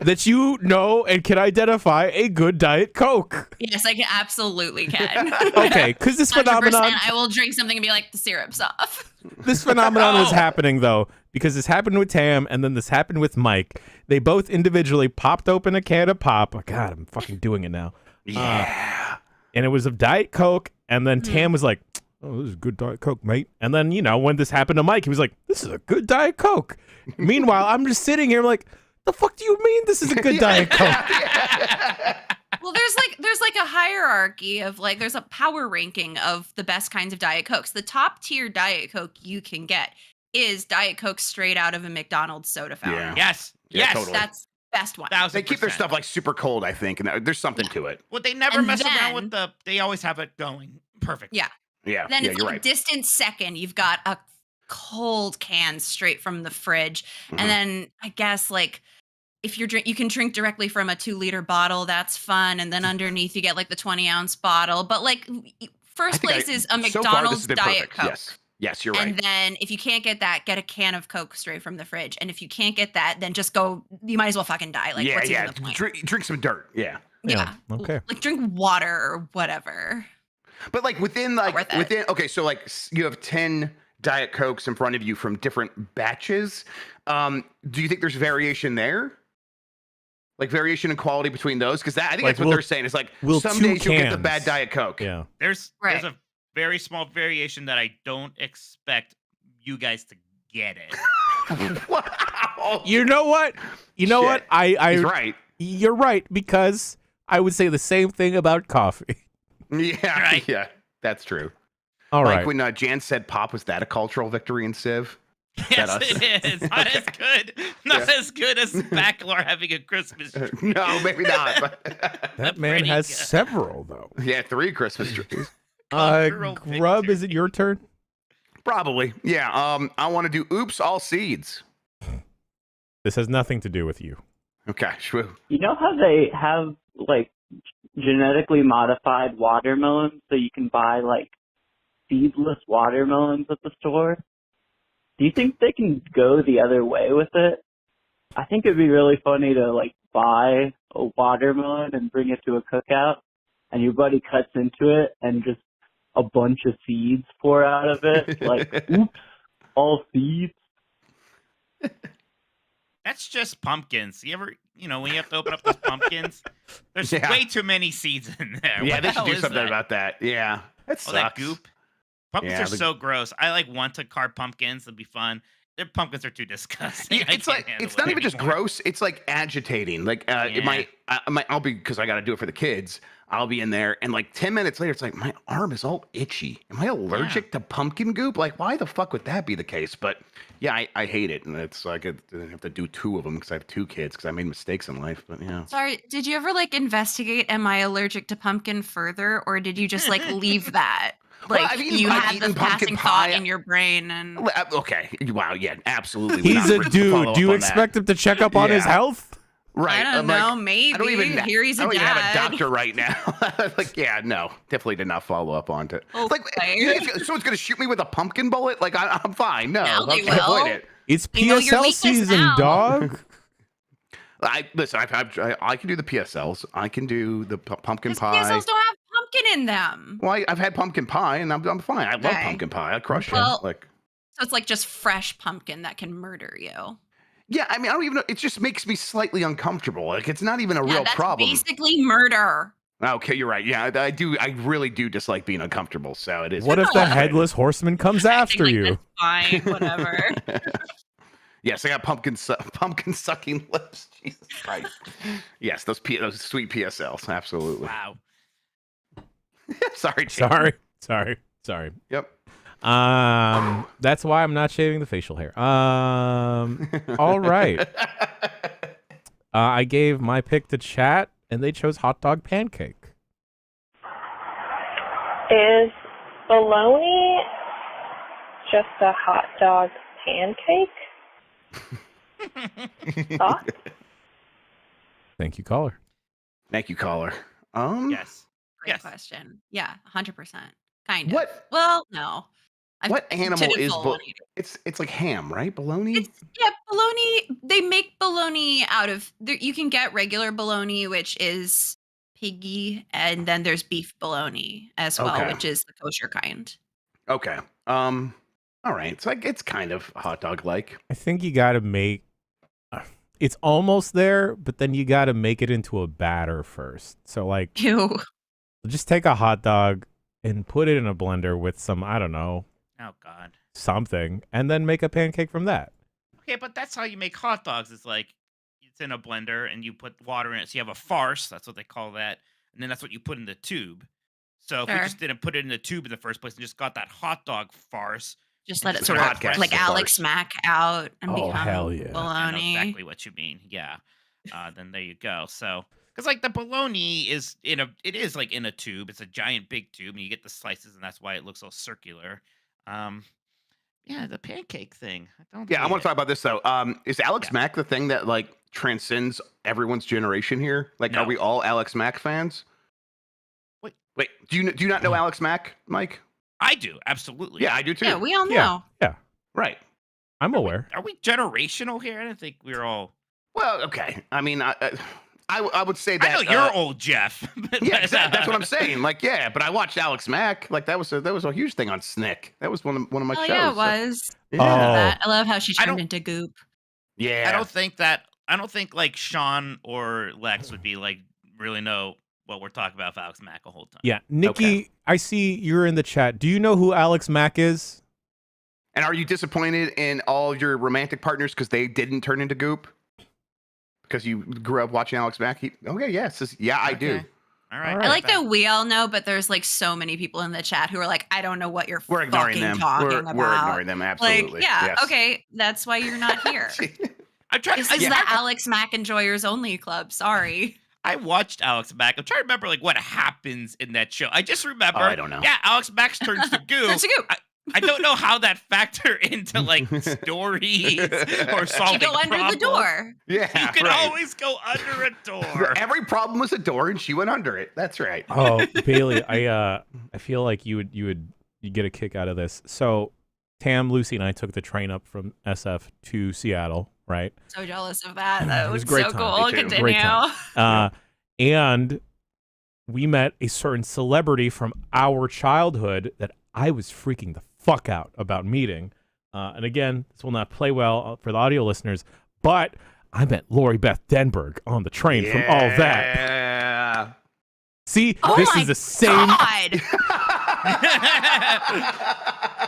That you know and can identify a good Diet Coke. Yes, I can absolutely can. Okay, because this 100%. phenomenon I will drink something and be like, the syrup's off. is No. happening though, because this happened with Tam and then this happened with Mike. They both individually popped open a can of pop. Oh, God, I'm fucking doing it now. Yeah. And it was of Diet Coke, and then Hmm. Tam was like, "Oh, this is good Diet Coke, mate." And then, when this happened to Mike, he was like, "This is a good Diet Coke." Meanwhile, I'm just sitting here like, the fuck do you mean this is a good Diet Coke? Well, there's like a hierarchy of like there's a power ranking of the best kinds of Diet Cokes. The top tier Diet Coke you can get is Diet Coke straight out of a McDonald's soda fountain. Yeah. Yes. Yeah, Yes. totally. That's best one. 1000%. They keep their stuff like super cold, I think, and there's something to it. Well, they never And mess around then- with they always have it going perfect. Yeah. Yeah, Then yeah, it's you're like right. a distant second. You've got a cold can straight from the fridge. Mhm. And then I guess like if you can drink directly from a 2-liter bottle. That's fun. And then underneath you get like the 20-ounce bottle. But like I first think place is a so far, this McDonald's has been Diet perfect. Coke. Yes, you're right. And then if you can't get that, get a can of Coke straight from the fridge. And if you can't get that, then just go. You might as well fucking die. Like what's even the point? Drink some dirt. Yeah. Yeah. Okay. Like drink water or whatever. But like worth it. okay, so like you have 10 Diet Cokes in front of you from different batches. Do you think there's variation there? Like variation in quality between those? Because I think Like, that's what they're saying. It's like some 2 days you'll get the cans. bad Diet Coke. Yeah. There's Right. a very small variation that I don't expect you guys to get it. Wow. You know what? You know what? Shit. I He's right. You're right, because I would say the same thing about coffee. Yeah, Right. yeah, that's true. All like right. when Jan said pop, was that a cultural victory in Civ? Yes, us? it is. Not as good. Not as good as Backlar having a Christmas tree. No, maybe not. But That man pretty has good. several, though. yeah, 3 Christmas trees. Cultural Grub, victory. is it your turn? Probably. Yeah. I want to do oops all seeds. This has nothing to do with you. Okay, shwoo. You know how they have like genetically modified watermelons, so you can buy like seedless watermelons at the store? Do you think they can go the other way with it? I think it'd be really funny to like buy a watermelon and bring it to a cookout, and your buddy cuts into it and just a bunch of seeds pour out of it. Like, oops, all seeds. That's just pumpkins. You ever, when you have to open up those pumpkins, there's Yeah. way too many seeds in there. Yeah, What they the should hell do is something that? about that. Yeah, that All sucks. that goop. Pumpkins Yeah, are the- so gross. I like want to carve pumpkins. That'd be fun. Their pumpkins are too disgusting. Yeah, I it's can't like handle it's not it even just anymore. gross. It's like agitating. Like I'll be because I got to do it for the kids. I'll be in there, and like 10 minutes later, it's like my arm is all itchy. Am I allergic to pumpkin goop? Like, why the fuck would that be the case? But yeah, I hate it, and it's like I have to do 2 of them because I have 2 kids because I made mistakes in life. But yeah, Sorry, did you ever like investigate? Am I allergic to pumpkin further, or did you just like leave that? Well, Like I've eaten- you I've had the eaten pumpkin passing thought pie. in your brain, and okay, wow, yeah, absolutely. We're He's not a ready to follow dude. up Do you on that. expect him to check up on his Yeah. health? Right? I don't I'm know. like, Maybe I don't even. here he's I a don't even have a dad. doctor right now. Like, yeah, no, definitely did not follow up on it. It's like, Okay. you think someone's gonna shoot me with a pumpkin bullet? Like, I'm fine. No, Now they I'll try to avoid will. it. It's You know your PSL weakness season, now. dog. Listen. I can do the PSLs. I can do the pumpkin Because pie. PSLs don't have pumpkin in them. Well, I've had pumpkin pie, and I'm fine. I love Okay. pumpkin pie. I crush Well- it. Like, So it's like just fresh pumpkin that can murder you. yeah. I mean, I don't even know. It just makes me slightly uncomfortable. Like, it's not even a Yeah, real that's problem. basically murder. Okay, you're right. Yeah, I do. I really do dislike being uncomfortable. So it is. What if the frustrating. headless horseman comes I think, after like, you? That's fine, whatever. Yes, I got pumpkin sucking lips. Jesus Christ. Yes, those sweet PSLs. Absolutely. Wow. Sorry, Jake. Sorry. Yep. That's why I'm not shaving the facial hair. All right. I gave my pick to chat, and they chose hot dog pancake. Is bologna just a hot dog pancake? Thoughts? Thank you, caller. Thank you, caller. Yes. Great Yes. question. Yeah, 100%. Kind of. What Well, no. what animal is bologna? it's like ham, right? Bologna? Yeah, bologna. They make bologna out of. You can get regular bologna, which is piggy, and then there's beef bologna as well, Okay. which is the kosher kind. Okay. All right. It's like it's kind of hot dog like. I think you got to make. It's almost there, but then you got to make it into a batter first. So, like, Ew. just take a hot dog and put it in a blender with some, I don't know, Oh God. something, and then make a pancake from that. Okay, but that's how you make hot dogs. It's like it's in a blender and you put water in it. So you have a farce. That's what they call that. And then that's what you put in the tube. So if we Sure. just didn't put it in the tube in the first place and just got that hot dog farce, Just let it Just sort of podcast, like of Alex course. Mack out and Oh, become hell yeah. I know bologna. exactly what you mean. Yeah. Then there you go. So, because like the bologna is it is like in a tube. It's a giant big tube, and you get the slices, and that's why it looks so circular. Yeah, the pancake thing. I don't. Yeah, I hate want it. to talk about this though. Is Alex Yeah. Mack the thing that like transcends everyone's generation here? Like, No. are we all Alex Mack fans? Wait, do you not know Alex Mack, Mike? I do absolutely. Yeah, I do too. Yeah, we all know. Yeah, yeah, Right. I'm aware. Are we generational here? I don't think we're all. Well, okay. I mean, I would say that. I know you're old, Jeff. Yeah, exactly. That's what I'm saying. Like, yeah, but I watched Alex Mack. Like, that was a huge thing on Snick. That was one of my Oh shows. yeah, it so- was. Yeah. I love Oh. that. I love how she I turned don't- into goop. Yeah. I don't think like Sean or Lex would be like really know what we're talking about with Alex Mack the whole time. Yeah, Nikki, I see you're in the chat. Do you know who Alex Mack is? And are you disappointed in all of your romantic partners because they didn't turn into goop? Because you grew up watching Alex Mack? Okay, yes. Yeah, I do. Okay. All right. I like that we all know, but there's like so many people in the chat who are like, I don't know what you're We're ignoring fucking them. talking We're about. ignoring them, absolutely. Like, yeah, Yes. okay, that's why you're not here. I'm trying. This is the Alex Mack Enjoyers Only Club. Sorry. I watched Alex Mack. I'm trying to remember like what happens in that show. I just remember. Oh, I don't know. Yeah, Alex Mack turns to goo. Turns to goo. I don't know how that factor into like stories or solving You go under problems. the door. Yeah, You can right. always go under a door. Every problem was a door, and she went under it. That's right. Oh, Bailey, I feel like you get a kick out of this. So, Tam, Lucy, and I took the train up from SF to Seattle, right? So jealous of that. That It was was a great so time. cool. Me too. Continue. Great time. And we met a certain celebrity from our childhood that I was freaking the fuck out about meeting. And again, this will not play well for the audio listeners, but I met Lori Beth Denberg on the train from all that. Yeah. See, Oh this my is the same. God.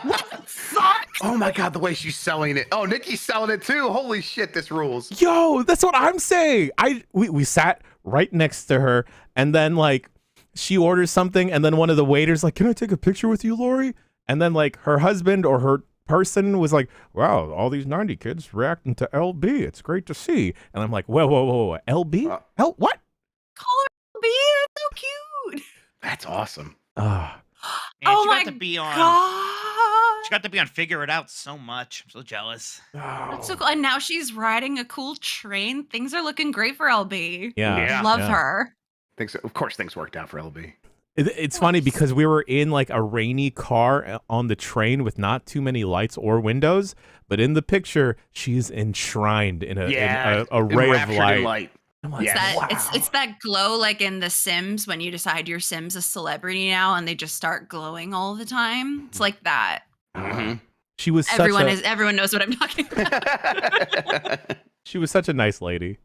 What the fuck? Oh my god, the way she's selling it. Oh, Nikki's selling it too. Holy shit, this rules. Yo, that's what I'm saying. We sat right next to her, and then like she orders something, and then one of the waiters like, "Can I take a picture with you, Lori?" And then like her husband or her person was like, "Wow, all these 90 kids reacting to LB. It's great to see." And I'm like, "Whoa, LB? What?" Call her B. That's so cute. That's awesome. Ah, Man, Oh she my got to be on. God. She got to be on Figure It Out so much. I'm so jealous. That's so cool. And now she's riding a cool train. Things are looking great for LB. yeah. Love yeah. her. Of course, things worked out for LB. It's funny because we were in like a rainy car on the train with not too many lights or windows, but in the picture she's enshrined in a ray of Enraptured in light. I'm like, Yeah. It's that glow like in The Sims when you decide your Sim's a celebrity now and they just start glowing all the time. It's like that. Mhm. She was Everyone knows what I'm talking about. she was such a nice lady.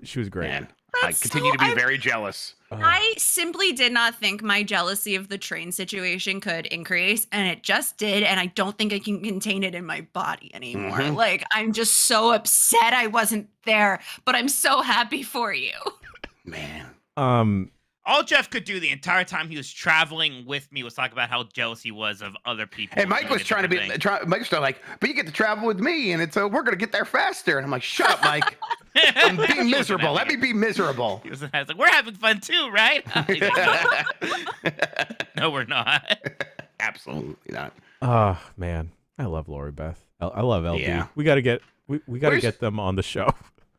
She was great. Man, I That's continue so- to be I'm- very jealous. I simply did not think my jealousy of the train situation could increase, and it just did. And I don't think I can contain it in my body anymore. Mhm. Like, I'm just so upset I wasn't there, but I'm so happy for you. Man. All Jeff could do the entire time he was traveling with me was talk about how jealous he was of other people. And Mike doing was trying to be, different things. Mike was still like, but you get to travel with me, and it's we're gonna get there faster. And I'm like, shut up, Mike. I'm He being wasn't miserable. Let me having be miserable. it. He was like, we're having fun too, right? He's like, no, we're not. Absolutely not. Oh man, I love Lori Beth. I love LB. Yeah. We gotta Where's- get them on the show.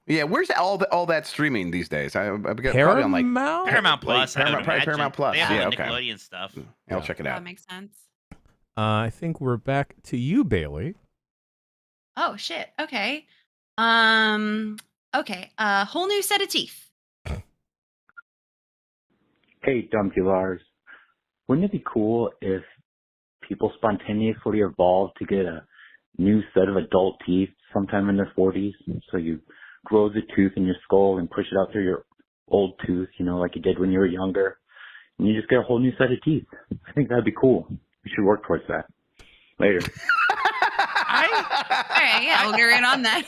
Yeah, where's all that streaming these days? I've got probably on like. Paramount Plus. I would Paramount- probably imagine. Paramount Plus. They have Yeah, the okay. Nickelodeon stuff. I'll check it out. That makes sense. I think we're back to you, Bailey. Oh shit. Okay. Okay. Whole new set of teeth. Hey, Dumpty Lars. Wouldn't it be cool if people spontaneously evolved to get a new set of adult teeth sometime in their 40s? So you grow the tooth in your skull and push it out through your old tooth, like you did when you were younger. And you just get a whole new set of teeth. I think that'd be cool. We should work towards that. Later. All right. Yeah, we'll get in on that.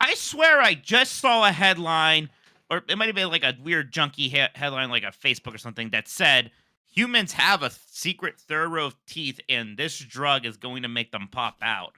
I swear I just saw a headline, or it might have been like a weird junky headline, like a Facebook or something, that said humans have a secret third row of teeth, and this drug is going to make them pop out.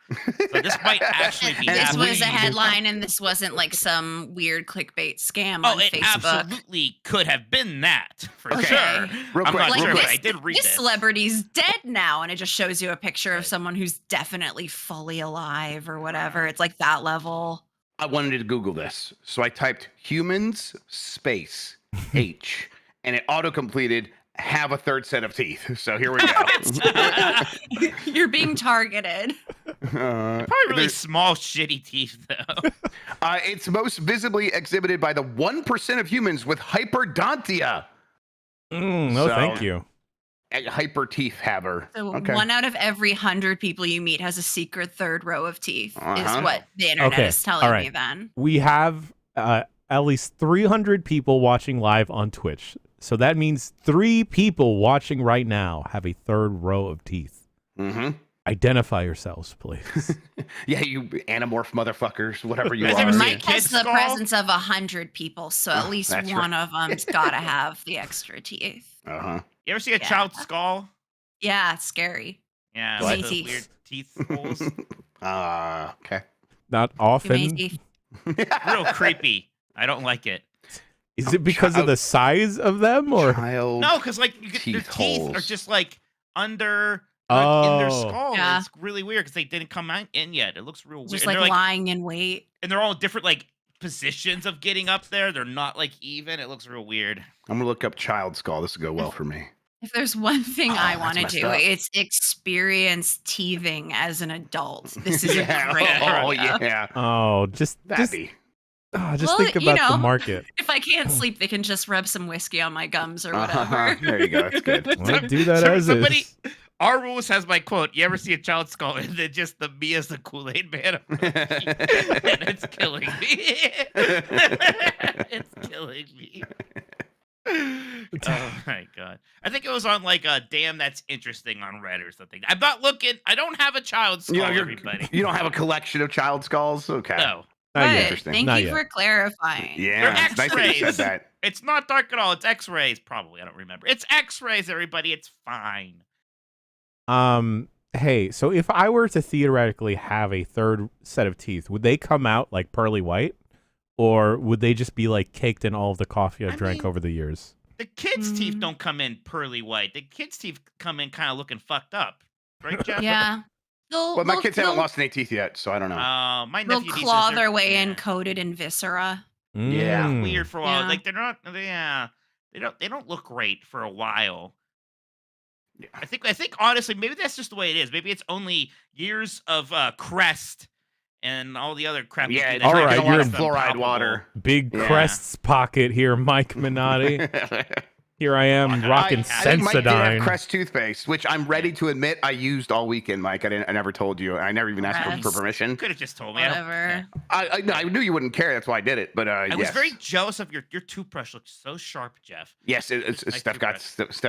So this might actually be This happening. was a headline, and this wasn't like some weird clickbait scam Oh, on it Facebook. absolutely could have been that for Okay. sure. Real I'm quick, not Like sure, real but this, I did read this this. celebrity's dead now, and it just shows you a picture of someone who's definitely fully alive or whatever. It's like that level. I wanted to Google this, so I typed humans space H, and it auto completed have a third set of teeth. So here we go. You're being targeted. Probably really there's- small, shitty teeth, though. It's most visibly exhibited by the 1% of humans with hyperdontia. No, So- thank you. A hyper teeth haver. So Okay. 1 out of every 100 people you meet has a secret third row of teeth, Uh-huh. is what the internet Okay, is telling all right. me then. We have at least 300 people watching live on Twitch. So that means 3 people watching right now have a third row of teeth. Mm-hmm. Identify yourselves, please. Yeah, you anamorph motherfuckers, whatever you Guys ever are. seen Mike has Kid the Skull? presence of 100 people, so at least that's one of them's got to have the extra teeth. Uh-huh. You ever see a Yeah. child's skull? Yeah, it's scary. Yeah, What? with those Teeth. weird teeth holes. Okay. Not Too many often. teeth. Real creepy. I don't like it. Is it because of the size of them or? Child. No, because like their Teeth teeth are holes. just like under in their Oh. skull. Yeah. It's really weird because they didn't come in yet. It looks real weird. Just And like they're, lying in wait. and they're all different like positions of getting up there. They're not like even. It looks real weird. I'm gonna look up child skull. This will go well for me. If there's one thing Oh, I that's want to messed do, up. it's experience teething as an adult. This is Yeah. a great Oh idea. yeah. Oh, just That'd Well, think you about know, the market. If I can't sleep, they can just rub some whiskey on my gums or Uh-huh. whatever. There you go. That's good. Well, do that as somebody, is. Our rules has my quote. You ever see a child skull and then just the me as the Kool-Aid man? And it's killing me. It's killing me. Oh my god! I think it was on like a damn that's interesting on Reddit or something. I'm not looking. I don't have a child skull. Everybody. You don't have a collection of child skulls? Okay. No, Not Good. yet. Interesting. Thank Not you yet. for clarifying. Yeah. They're It's nice that you said X-rays. that. it's not dark at all. It's X-rays. Probably. I don't remember. It's X-rays. Everybody. It's fine. Hey, so if I were to theoretically have a third set of teeth, would they come out like pearly white? Or would they just be like caked in all of the coffee I've I drank mean- over the years? The kids' teeth Mm. don't come in pearly white. The kids' teeth come in kind of looking fucked up, right, Jeff? Yeah. They'll, Well, my they'll- kids haven't they'll- lost any teeth yet, so I don't know. My They'll nephew nieces, claw they're- their way in yeah. coated in viscera. Yeah, Mm. Weird for a while. Yeah. Like they're not. Yeah, they don't look great for a while. Yeah. I think honestly, maybe that's just the way it is. Maybe it's only years of Crest and all the other crap. Yeah, you it's do that all like right, a lot you're of in- fluoride water. Big Yeah. Crest's pocket here, Mike Minotti. Here I am rocking I think Mike did have Sensodyne. Crest toothpaste, which I'm ready to admit I used all weekend, Mike. I never told you. I never even asked for Crest. permission. Could have just told me. I don't Whatever. care. No, I knew you wouldn't care. That's why I did it. But I was yes. very jealous of your toothbrush. Looks so sharp, Jeff. Yes, Nice Steph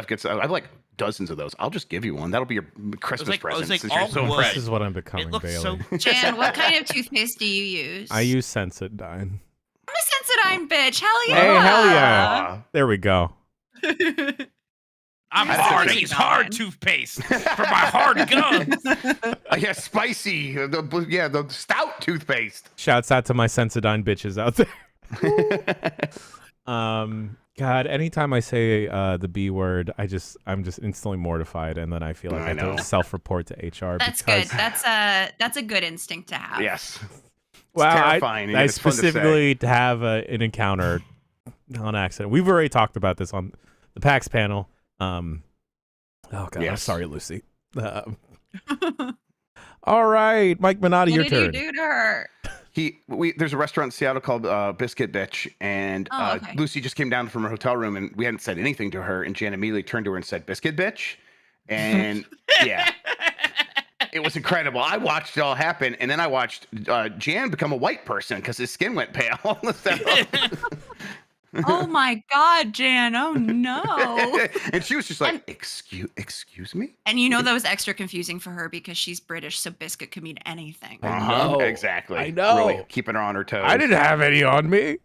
gets. I have like dozens of those. I'll just give you one. That'll be your Christmas like- it was present. like since you're all so wood. fresh. This is what I'm becoming, It looks Bailey. so. Jan, what kind of toothpaste do you use? I use Sensodyne. I'm a Sensodyne bitch. Hell yeah. Hey, hell yeah. There we go. I'm You're hard. so I use sweet, hard Don. toothpaste for my hard gums. Yeah, spicy. The stout toothpaste. Shouts out to my Sensodyne bitches out there. God, anytime I say the B word, I'm just instantly mortified, and then I feel like I I have know. to self-report to HR. That's because, good. That's a good instinct to have. Yes. Well, terrifying, and I yet it's fun to say. specifically to have an encounter on accident. We've already talked about this on the PAX panel. Oh God, I'm Yes. sorry, Lucy. All right, Mike Minotti, your What did you turn. do to her? There's a restaurant in Seattle called Biscuit Bitch, and Oh, okay. Lucy just came down from her hotel room, and we hadn't said anything to her, and Jan immediately turned to her and said, "Biscuit Bitch," and yeah, it was incredible. I watched it all happen, and then I watched Jan become a white person because his skin went pale. So- Oh my God, Jan. Oh no. and she was just like, And- "Excuse me." And you know that was extra confusing for her because she's British, so biscuit could mean anything. know. Exactly. I know. Really keeping her on her toes. I didn't have any on me.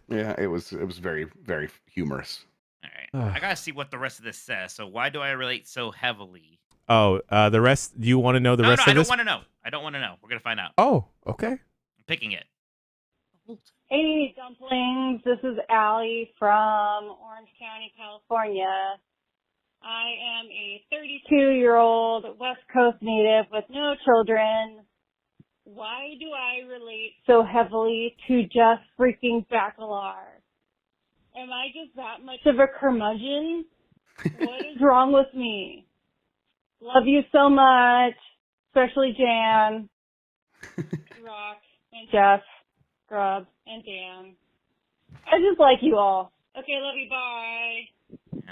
Yeah, it was very, very humorous. All right. I gotta see what the rest of this says. So why do I relate so heavily? Oh, the rest. Do you want to know the No, rest I of don't this? want to know. I don't want to know. We're gonna find out. Oh, okay. I'm picking it. Hey, dumplings. This is Allie from Orange County, California. I am a 32-year-old West Coast native with no children. Why do I relate so heavily to just freaking Bacalar? Am I just that much of a curmudgeon? What is wrong with me? Love you so much, especially Jan, Rock, and Jeff, Grub, and Dan. I just like you all. Okay, love you, bye.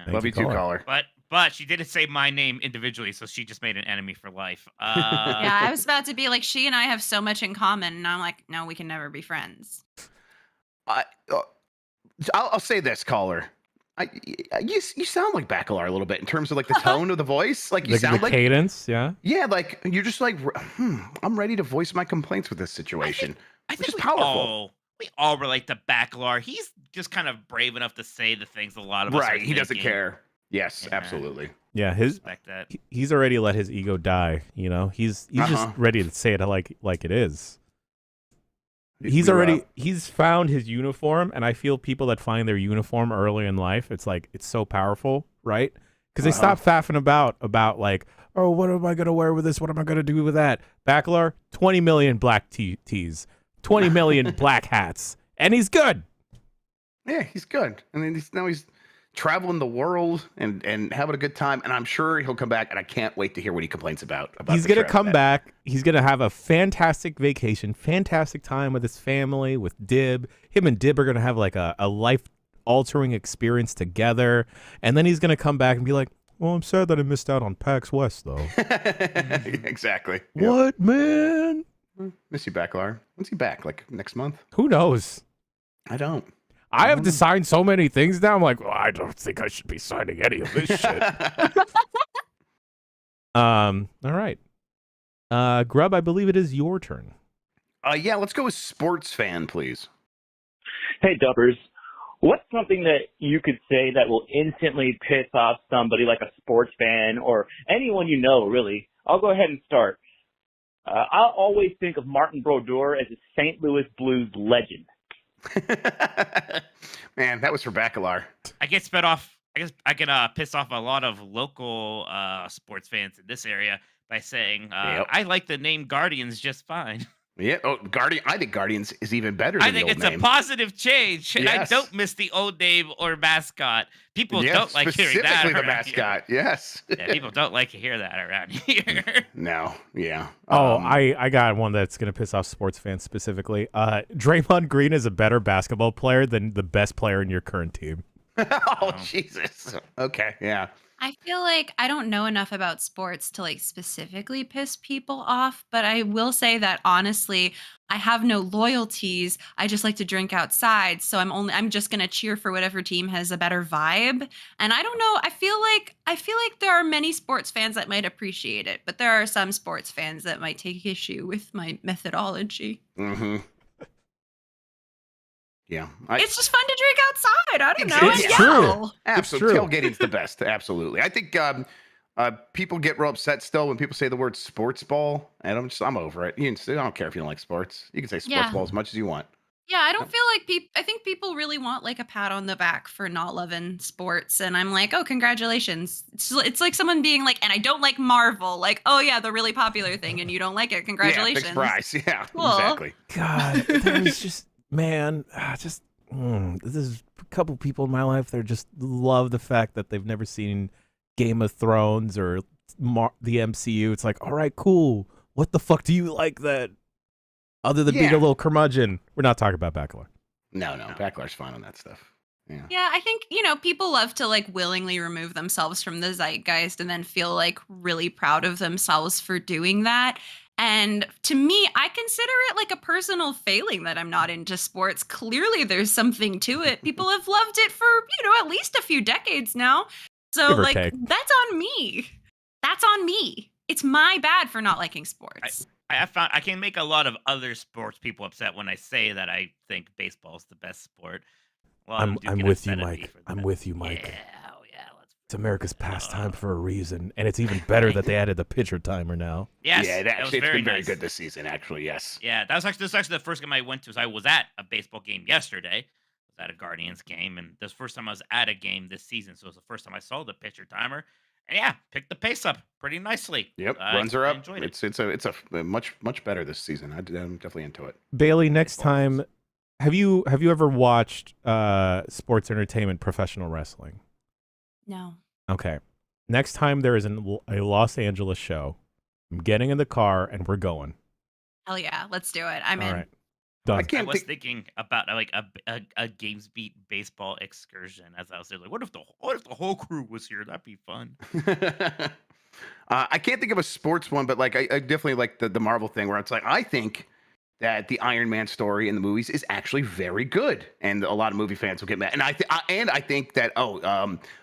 Yeah. Love you too, caller. But she didn't say my name individually, so she just made an enemy for life. Yeah, I was about to be like, she and I have so much in common, and I'm like, no, we can never be friends. I'll say this, caller. You sound like Bacalar a little bit in terms of like the tone of the voice. Like you The sound like cadence, yeah. Yeah, like you're just like, I'm ready to voice my complaints with this situation. I which think is we powerful. all relate to Bacalar. He's just kind of brave enough to say the things a lot of us are Right, he doesn't thinking. care. Yes, Yeah. absolutely. Yeah, Respect that. he's already let his ego die. You know, he's just ready to say it like it is. He's found his uniform, and I feel people that find their uniform early in life, it's so powerful, right? Because they stop faffing about like, oh, what am I gonna wear with this? What am I gonna do with that? Bacalar, 20 million black tees, 20 million black hats, and he's good. Yeah, he's good. And then he's traveling the world and having a good time. And I'm sure he'll come back. And I can't wait to hear what he complains about. He's the gonna trip. come back. He's gonna have a fantastic vacation, fantastic time with his family, with Dib. Him and Dib are gonna have like a life-altering experience together. And then he's gonna come back and be like, well, I'm sad that I missed out on PAX West, though. Exactly. Yep. What, man? Miss you, Bacalar. When's he back? Like next month? Who knows? I don't. I have to sign so many things now. I'm like, well, I don't think I should be signing any of this shit. All right. Grub, I believe it is your turn. Yeah, let's go with sports fan, please. Hey, Dubbers. What's something that you could say that will instantly piss off somebody like a sports fan or anyone you know, really? I'll go ahead and start. I'll always think of Martin Brodeur as a St. Louis Blues legend. Man, that was for Bacalar. I get sped off. I guess I can piss off a lot of local sports fans in this area by saying I like the name Guardians just fine. Yeah. Oh, Guardian. I think Guardians is even better than I think the it's old name. a positive change, and Yes. I don't miss the old name or mascot. People Yes, don't like hearing that. specifically the around mascot. Yes. Here. Yeah, people don't like to hear that around here. No. Yeah. Oh, I got one that's going to piss off sports fans specifically. Draymond Green is a better basketball player than the best player in your current team. Oh, Jesus. Okay. Yeah. I feel like I don't know enough about sports to like specifically piss people off, but I will say that honestly, I have no loyalties. I just like to drink outside, so I'm just going to cheer for whatever team has a better vibe. And I don't know, I feel like there are many sports fans that might appreciate it, but there are some sports fans that might take issue with my methodology. Mm-hmm. Yeah. It's just fun to drink outside. I don't know. It's and true. yell. Absolutely. true. Tailgating's the best. Absolutely. I think people get real upset still when people say the word sports ball, and I'm over it. I don't care if you don't like sports. You can say sports Yeah. ball as much as you want. Yeah, I don't feel like I think people really want like a pat on the back for not loving sports, and I'm like, oh, congratulations. It's like someone being like, and I don't like Marvel, like, oh yeah, the really popular thing, and you don't like it. Congratulations. Yeah, big surprise. Yeah, Cool. exactly. God, there's just, man, this is a couple people in my life that just love the fact that they've never seen Game of Thrones or the MCU. It's like, all right, cool. What the fuck do you like that? Other than being a little curmudgeon. We're not talking about Bacalar. No. Bacalar's fine on that stuff. Yeah. Yeah, I think, people love to like willingly remove themselves from the zeitgeist and then feel like really proud of themselves for doing that. And to me, I consider it like a personal failing that I'm not into sports. Clearly, there's something to it. People have loved it for, at least a few decades now. So, Give or like, take. that's on me. That's on me. It's my bad for not liking sports. I have found I can make a lot of other sports people upset when I say that I think baseball is the best sport. A lot of them do I'm get with you, upset at me Mike. for I'm that. with you, Mike. Yeah, It's America's pastime for a reason, and it's even better that they added the pitcher timer now. Yes, yeah, that was it's very been very nice. good this season. Actually, yes. Yeah, this was actually the first game I went to. I was at a baseball game yesterday. I was at a Guardians game, and this was the first time I was at a game this season. So it was the first time I saw the pitcher timer. And yeah, picked the pace up pretty nicely. Yep, runs are I up. enjoyed it. It's a much better this season. I'm definitely into it. Bailey, next time, have you ever watched sports entertainment professional wrestling? No. Okay. Next time there is a Los Angeles show, I'm getting in the car and we're going. Hell yeah, let's do it. I'm All in. right. Done. I was thinking about like a Games Beat baseball excursion as I was there. Like, what if the whole crew was here? That'd be fun. I can't think of a sports one, but like I definitely like the Marvel thing where it's like I think that the Iron Man story in the movies is actually very good, and a lot of movie fans will get mad. And I think that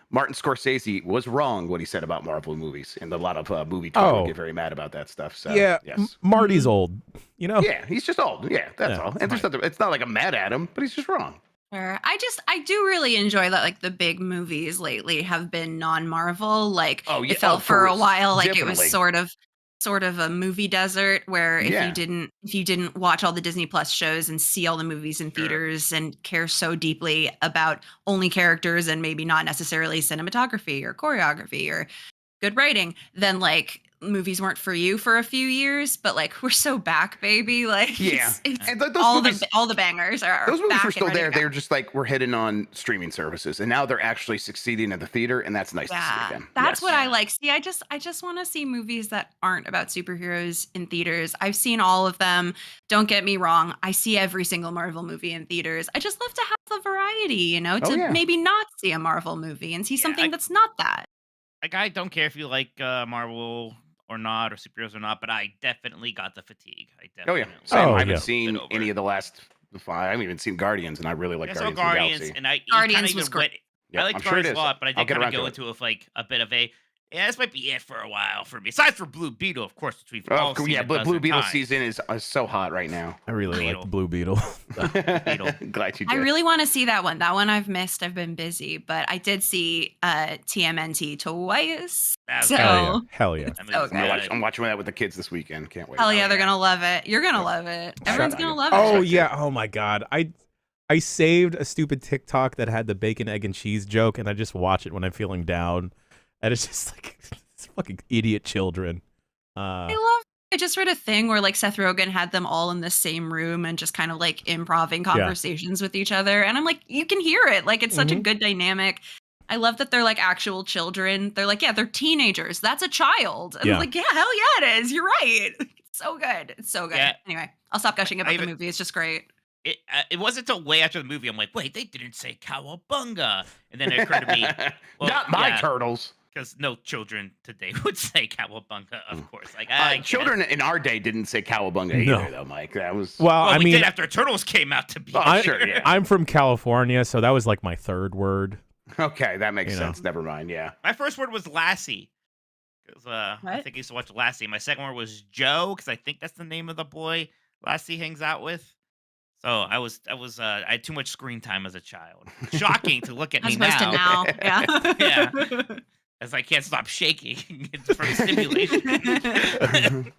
Martin Scorsese was wrong what he said about Marvel movies, and a lot of movie Twitter will get very mad about that stuff. So yeah, yes. Marty's old, you know. Yeah, he's just old. Yeah, that's all. And there's nothing. It's not like I'm mad at him, but he's just wrong. Sure. I do really enjoy that like the big movies lately have been non-Marvel. Like it felt for a while like it was sort of a movie desert where if you didn't watch all the Disney Plus shows and see all the movies in theaters and care so deeply about only characters and maybe not necessarily cinematography or choreography or good writing, then like movies weren't for you for a few years, but like we're so back, baby. Like it's and those all movies, all the bangers are those movies back were still and ready there. to go. They're just like we're hitting on streaming services, and now they're actually succeeding at the theater, and that's nice to see again. That's what I like. See, I just want to see movies that aren't about superheroes in theaters. I've seen all of them. Don't get me wrong. I see every single Marvel movie in theaters. I just love to have the variety, you know, to maybe not see a Marvel movie and see something that's not that. Like, I don't care if you like Marvel or not, or superheroes or not, but I definitely got the fatigue. Same. I haven't seen any of the last 5. I haven't even seen Guardians, and I really like Guardians of the Galaxy. And Guardians was great. I like Guardians a lot, but I did kind of go into it with like a bit of this might be it for a while for me. Aside for Blue Beetle, of course, which we've all seen. But Blue Beetle season is so hot right now. I really like the Blue Beetle. Glad you did. I really want to see that one. That one I've missed. I've been busy, but I did see TMNT twice. Hell yeah. I'm watching that with the kids this weekend. Can't wait. Hell yeah, they're gonna love it. You're gonna love it. Everyone's gonna love it. Oh yeah. Oh my god. I saved a stupid TikTok that had the bacon, egg, and cheese joke, and I just watch it when I'm feeling down. And it's just like it's fucking idiot children. I just read a thing where like Seth Rogen had them all in the same room and just kind of like improving conversations with each other. And I'm like, you can hear it. Like it's such a good dynamic. I love that they're like actual children. They're like, they're teenagers. That's a child. And I was like, hell yeah, it is. You're right. It's so good. It's so good. Yeah. Anyway, I'll stop gushing about the movie. It's just great. It wasn't until way after the movie I'm like, wait, they didn't say cowabunga. And then it occurred to me, well, not my turtles. Because no children today would say cowabunga, of course. Like children in our day didn't say cowabunga either, though, Mike. That was I mean, did after Turtles came out to be sure. Yeah. I'm from California, so that was like my third word. Okay, that makes sense. Never mind. Yeah, my first word was Lassie. Because I think I used to watch Lassie. My second word was Joe, because I think that's the name of the boy Lassie hangs out with. So I had too much screen time as a child. Shocking to look at me now. Yeah. As I can't stop shaking from stimulation.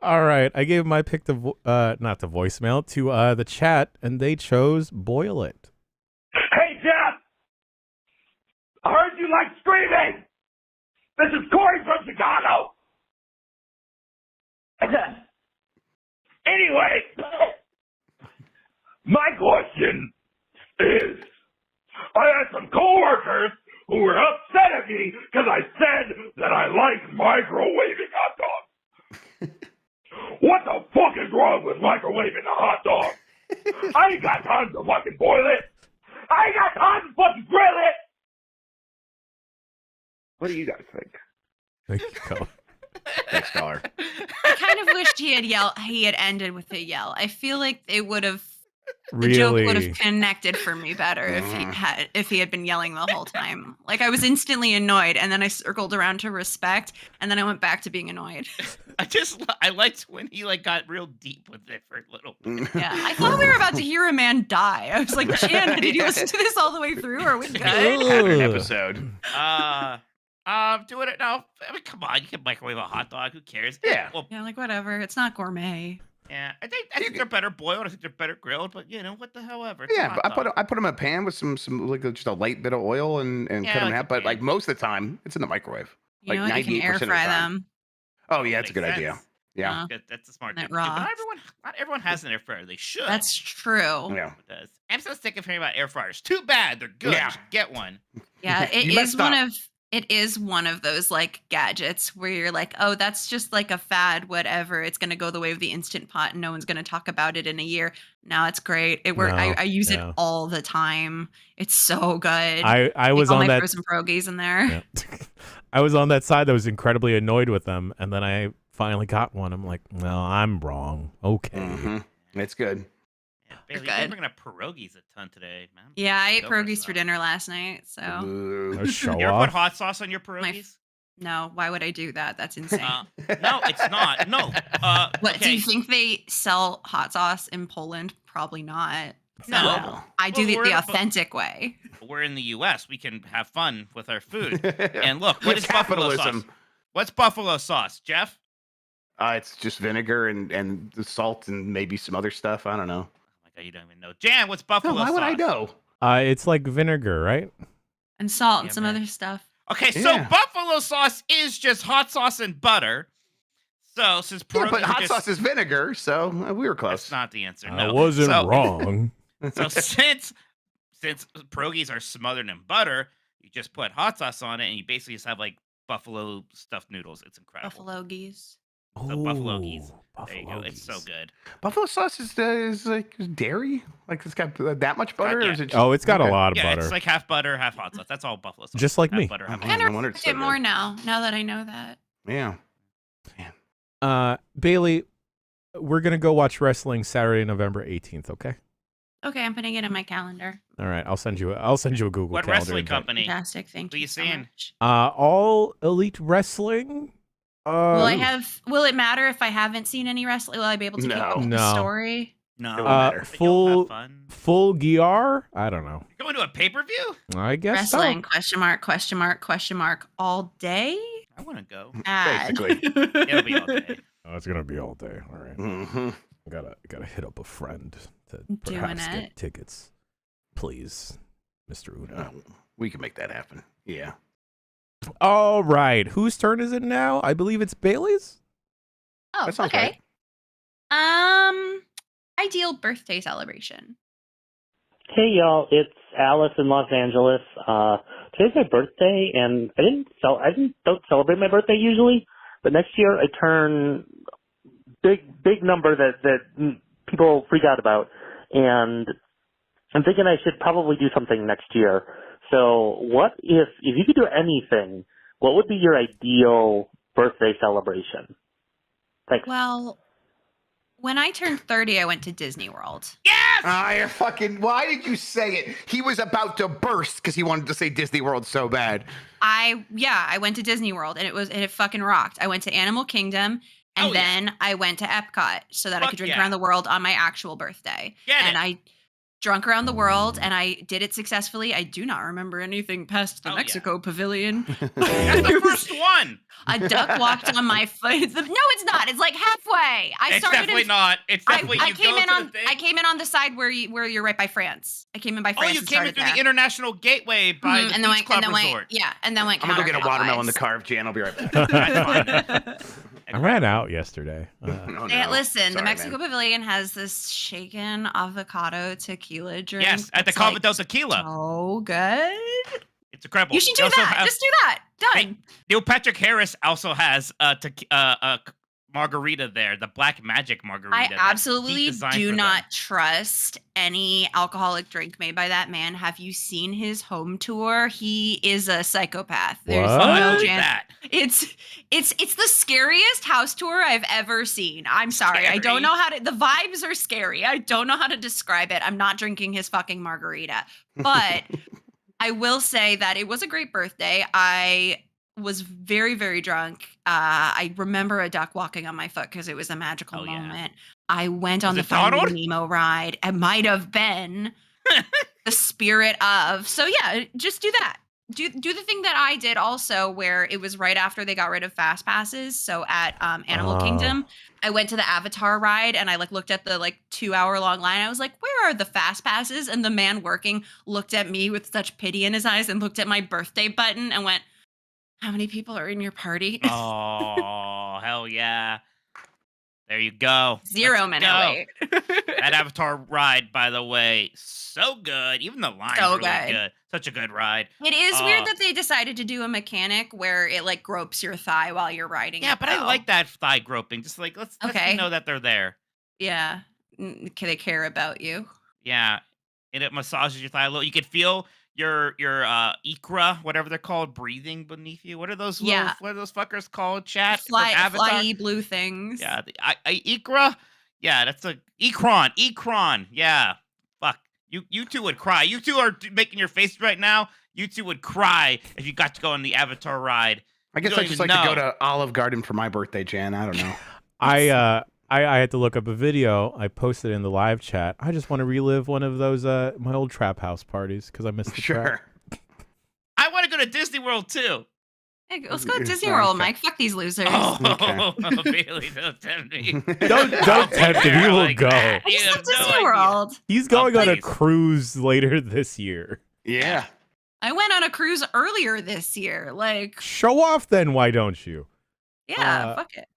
All right, I gave my pick to not the voicemail to the chat, and they chose Boil It. Hey Jeff, I heard you like screaming. This is Corey from Chicago. Anyway, my question is, I had some coworkers who were upset at me because I said that I like microwaving hot dogs. What the fuck is wrong with microwaving a hot dog? I ain't got time to fucking boil it. I ain't got time to fucking grill it. What do you guys think? Thank you, Color. Thanks, Color. I kind of wished he had ended with a yell. I feel like it would have The joke would Really? have connected for me better if he had been yelling the whole time. Like I was instantly annoyed, and then I circled around to respect, and then I went back to being annoyed. I liked when he like got real deep with it for a little bit. Yeah, I thought we were about to hear a man die. I was like, Jan, did you listen to this all the way through? Are we good? Pattern Ugh. episode. Doing it now. I mean, come on, you can microwave a hot dog. Who cares? Yeah. Well, Yeah, like whatever. It's not gourmet. yeah. I think they're better boiled. I think they're better grilled. But you know what the however. It's a Yeah, hot but dog. I put them in a pan with some like just a light bit of oil and Yeah, cut them like out. a But like pan. most of the time, it's in the microwave. You Like know what? You can 98% air of the fry time. them. Oh yeah, that's a good Makes idea. sense. Yeah. That's a smart That thing to do. But rocks. not everyone has an air fryer. They should. That's true. Yeah. It does. I'm so sick of hearing about air fryers. Too bad. They're good. Yeah. You should get one. Yeah, it You is messed one up. of it is one of those like gadgets where you're like, oh, that's just like a fad, whatever. It's gonna go the way of the Instant Pot, and no one's gonna talk about it in a year. No, it's great. It works. No, I use it no. all the time. It's so good. I was all on my that. frozen pierogies in there. Yeah. I was on that side that was incredibly annoyed with them, and then I finally got one. I'm like, well, I'm wrong. Okay. hmm It's good. Yeah, Bailey, you've good. been bringing up pierogies a ton today, man. Yeah, I ate Go for pierogies for some. dinner last night. So Ooh. A show You ever put off. hot sauce on your pierogies? no, why would I do that? That's insane. No, it's not. No. What do okay. you think they sell hot sauce in Poland? Probably not. No. So I do Well, the we're- authentic way. We're in the U.S. We can have fun with our food. And look, We what have is buffalo capitalism. sauce? What's buffalo sauce, Jeff? It's just vinegar and the salt and maybe some other stuff. I don't know. Oh my God, you don't even know. Jan, what's buffalo No, why sauce? would I know? It's like vinegar, right? And salt and Yeah, some man. other stuff. Okay, so Yeah. buffalo sauce is just hot sauce and butter. So since Yeah, pierogies but are hot just, sauce is vinegar, so we were close. that's not the answer. I No, wasn't so, wrong. So since pierogies are smothered in butter, you just put hot sauce on it, and you basically just have like buffalo stuffed noodles. It's incredible. Buffalo geese. So buffalo geese. Ooh, There you go. buffalo It's so geese. good. Buffalo sauce is like dairy. Like it's got that much butter, yeah. or is it? Just, Oh, it's got okay. a lot of Yeah, butter. it's like half butter, half hot sauce. That's all buffalo sauce. Just like half me. Butter, half Oh, hot I no sauce. wonder understand it's so it more good. now that I know that. Yeah. Bailey, we're gonna go watch wrestling Saturday, November 18th. Okay. Okay, I'm putting it in my calendar. All right. I'll send you a Google What calendar. wrestling invite. company? Fantastic. Thank What are you you so seeing? much. All Elite Wrestling. Will it matter if I haven't seen any wrestling? Will I be able to keep No. up with No. the story? No. It won't matter. But you'll have full fun. full gear. I don't know. You're going to a pay-per-view? I guess so. Wrestling? Question mark? Question mark? Question mark? All day? I want to go. Ad. Basically. It'll be all day. Oh, it's gonna be all day. All right. hmm Gotta hit up a friend to Doing perhaps get it. tickets, please, Mr. Una. We can make that happen. Yeah. All right. Whose turn is it now? I believe it's Bailey's. Oh, That sounds okay. Ideal birthday celebration. Hey y'all, it's Alice in Los Angeles. Today's my birthday, and I don't celebrate my birthday usually, but next year I turn big number that people freak out about, and I'm thinking I should probably do something next year. So what if you could do anything, what would be your ideal birthday celebration? Thanks. Well, when I turned 30, I went to Disney World. Yes! You're fucking. Why did you say it? He was about to burst because he wanted to say Disney World so bad. I went to Disney World and it fucking rocked. I went to Animal Kingdom and then I went to Epcot so that I Fuck could drink yeah. around the world on my actual birthday. Get and it. I drunk around the world and I did it successfully. I do not remember anything past the Oh, yeah. Mexico pavilion. That's the first one. A duck walked on my foot. No, it's not. It's like halfway. It's definitely not. It's definitely I you came go in to on the thing. I came in on the side where you're right by France. I came in by Oh, France. you and came in started through there. the International Gateway by the and then Beach went, Club and then Resort. went, yeah, and then went. I'm gonna go get a watermelon to counterclockwise. carve, Jan. I'll be right back. That's fine. I ran out yesterday. Oh, Yeah, no. listen, the Sorry, Mexico man. Pavilion has this shaken avocado tequila drink. Yes, at the that's, like, Calvados Tequila. so good. It's incredible. You should They do also that. have- Just do that. Done. Neil Patrick Harris also has margarita there, the Black Magic margarita. I that he absolutely designed do for not them. trust any alcoholic drink made by that man. Have you seen his home tour? He is a psychopath. There's What? I no believe chance. that. It's the scariest house tour I've ever seen. I'm sorry. I don't Scary. know how to the vibes are scary. I don't know how to describe it. I'm not drinking his fucking margarita. But I will say that it was a great birthday. I was very, very drunk. I remember a duck walking on my foot because it was a magical Oh, yeah. moment. I went on Was the it Donald? Finding Nemo ride. It might have been the spirit of. So yeah, just do that. Do the thing that I did also, where it was right after they got rid of fast passes. So at Animal Oh. Kingdom, I went to the Avatar ride and I looked at the 2-hour long line. I was like, where are the fast passes? And the man working looked at me with such pity in his eyes and looked at my birthday button and went, how many people are in your party? Oh, hell yeah. There you go. 0 Let's minute go. wait. That Avatar ride, by the way, so good. Even the line's So really good. good. Such a good ride. It is weird Uh, that they decided to do a mechanic where it gropes your thigh while you're riding. Yeah, it, but I though. like that thigh groping. Just let's Okay. know that they're there. Yeah, can they care about you? Yeah, and it massages your thigh a little. You could feel your ikra, whatever they're called, breathing beneath you. What are those? Yeah. What are those fuckers called? Chat from Avatar? Flyy blue things. Yeah, ikra. Yeah, that's a Ikron. Yeah, fuck. You two would cry. You two are making your face right now. You two would cry if you got to go on the Avatar ride. I guess don't I just even like to go know. to Olive Garden for my birthday, Jan. I don't know. I had to look up a video. I posted it in the live chat. I just want to relive one of those my old trap house parties because I missed the trap. Sure. I want to go to Disney World too. Hey, let's go to Disney Okay. World, Mike. Fuck these losers. Oh, Bailey, don't tempt me. Don't tempt him. He will Like go. that. I You just have love no Disney idea. World. He's going on a please. cruise later this year. Yeah. I went on a cruise earlier this year. Show off then, why don't you? Yeah, fuck it.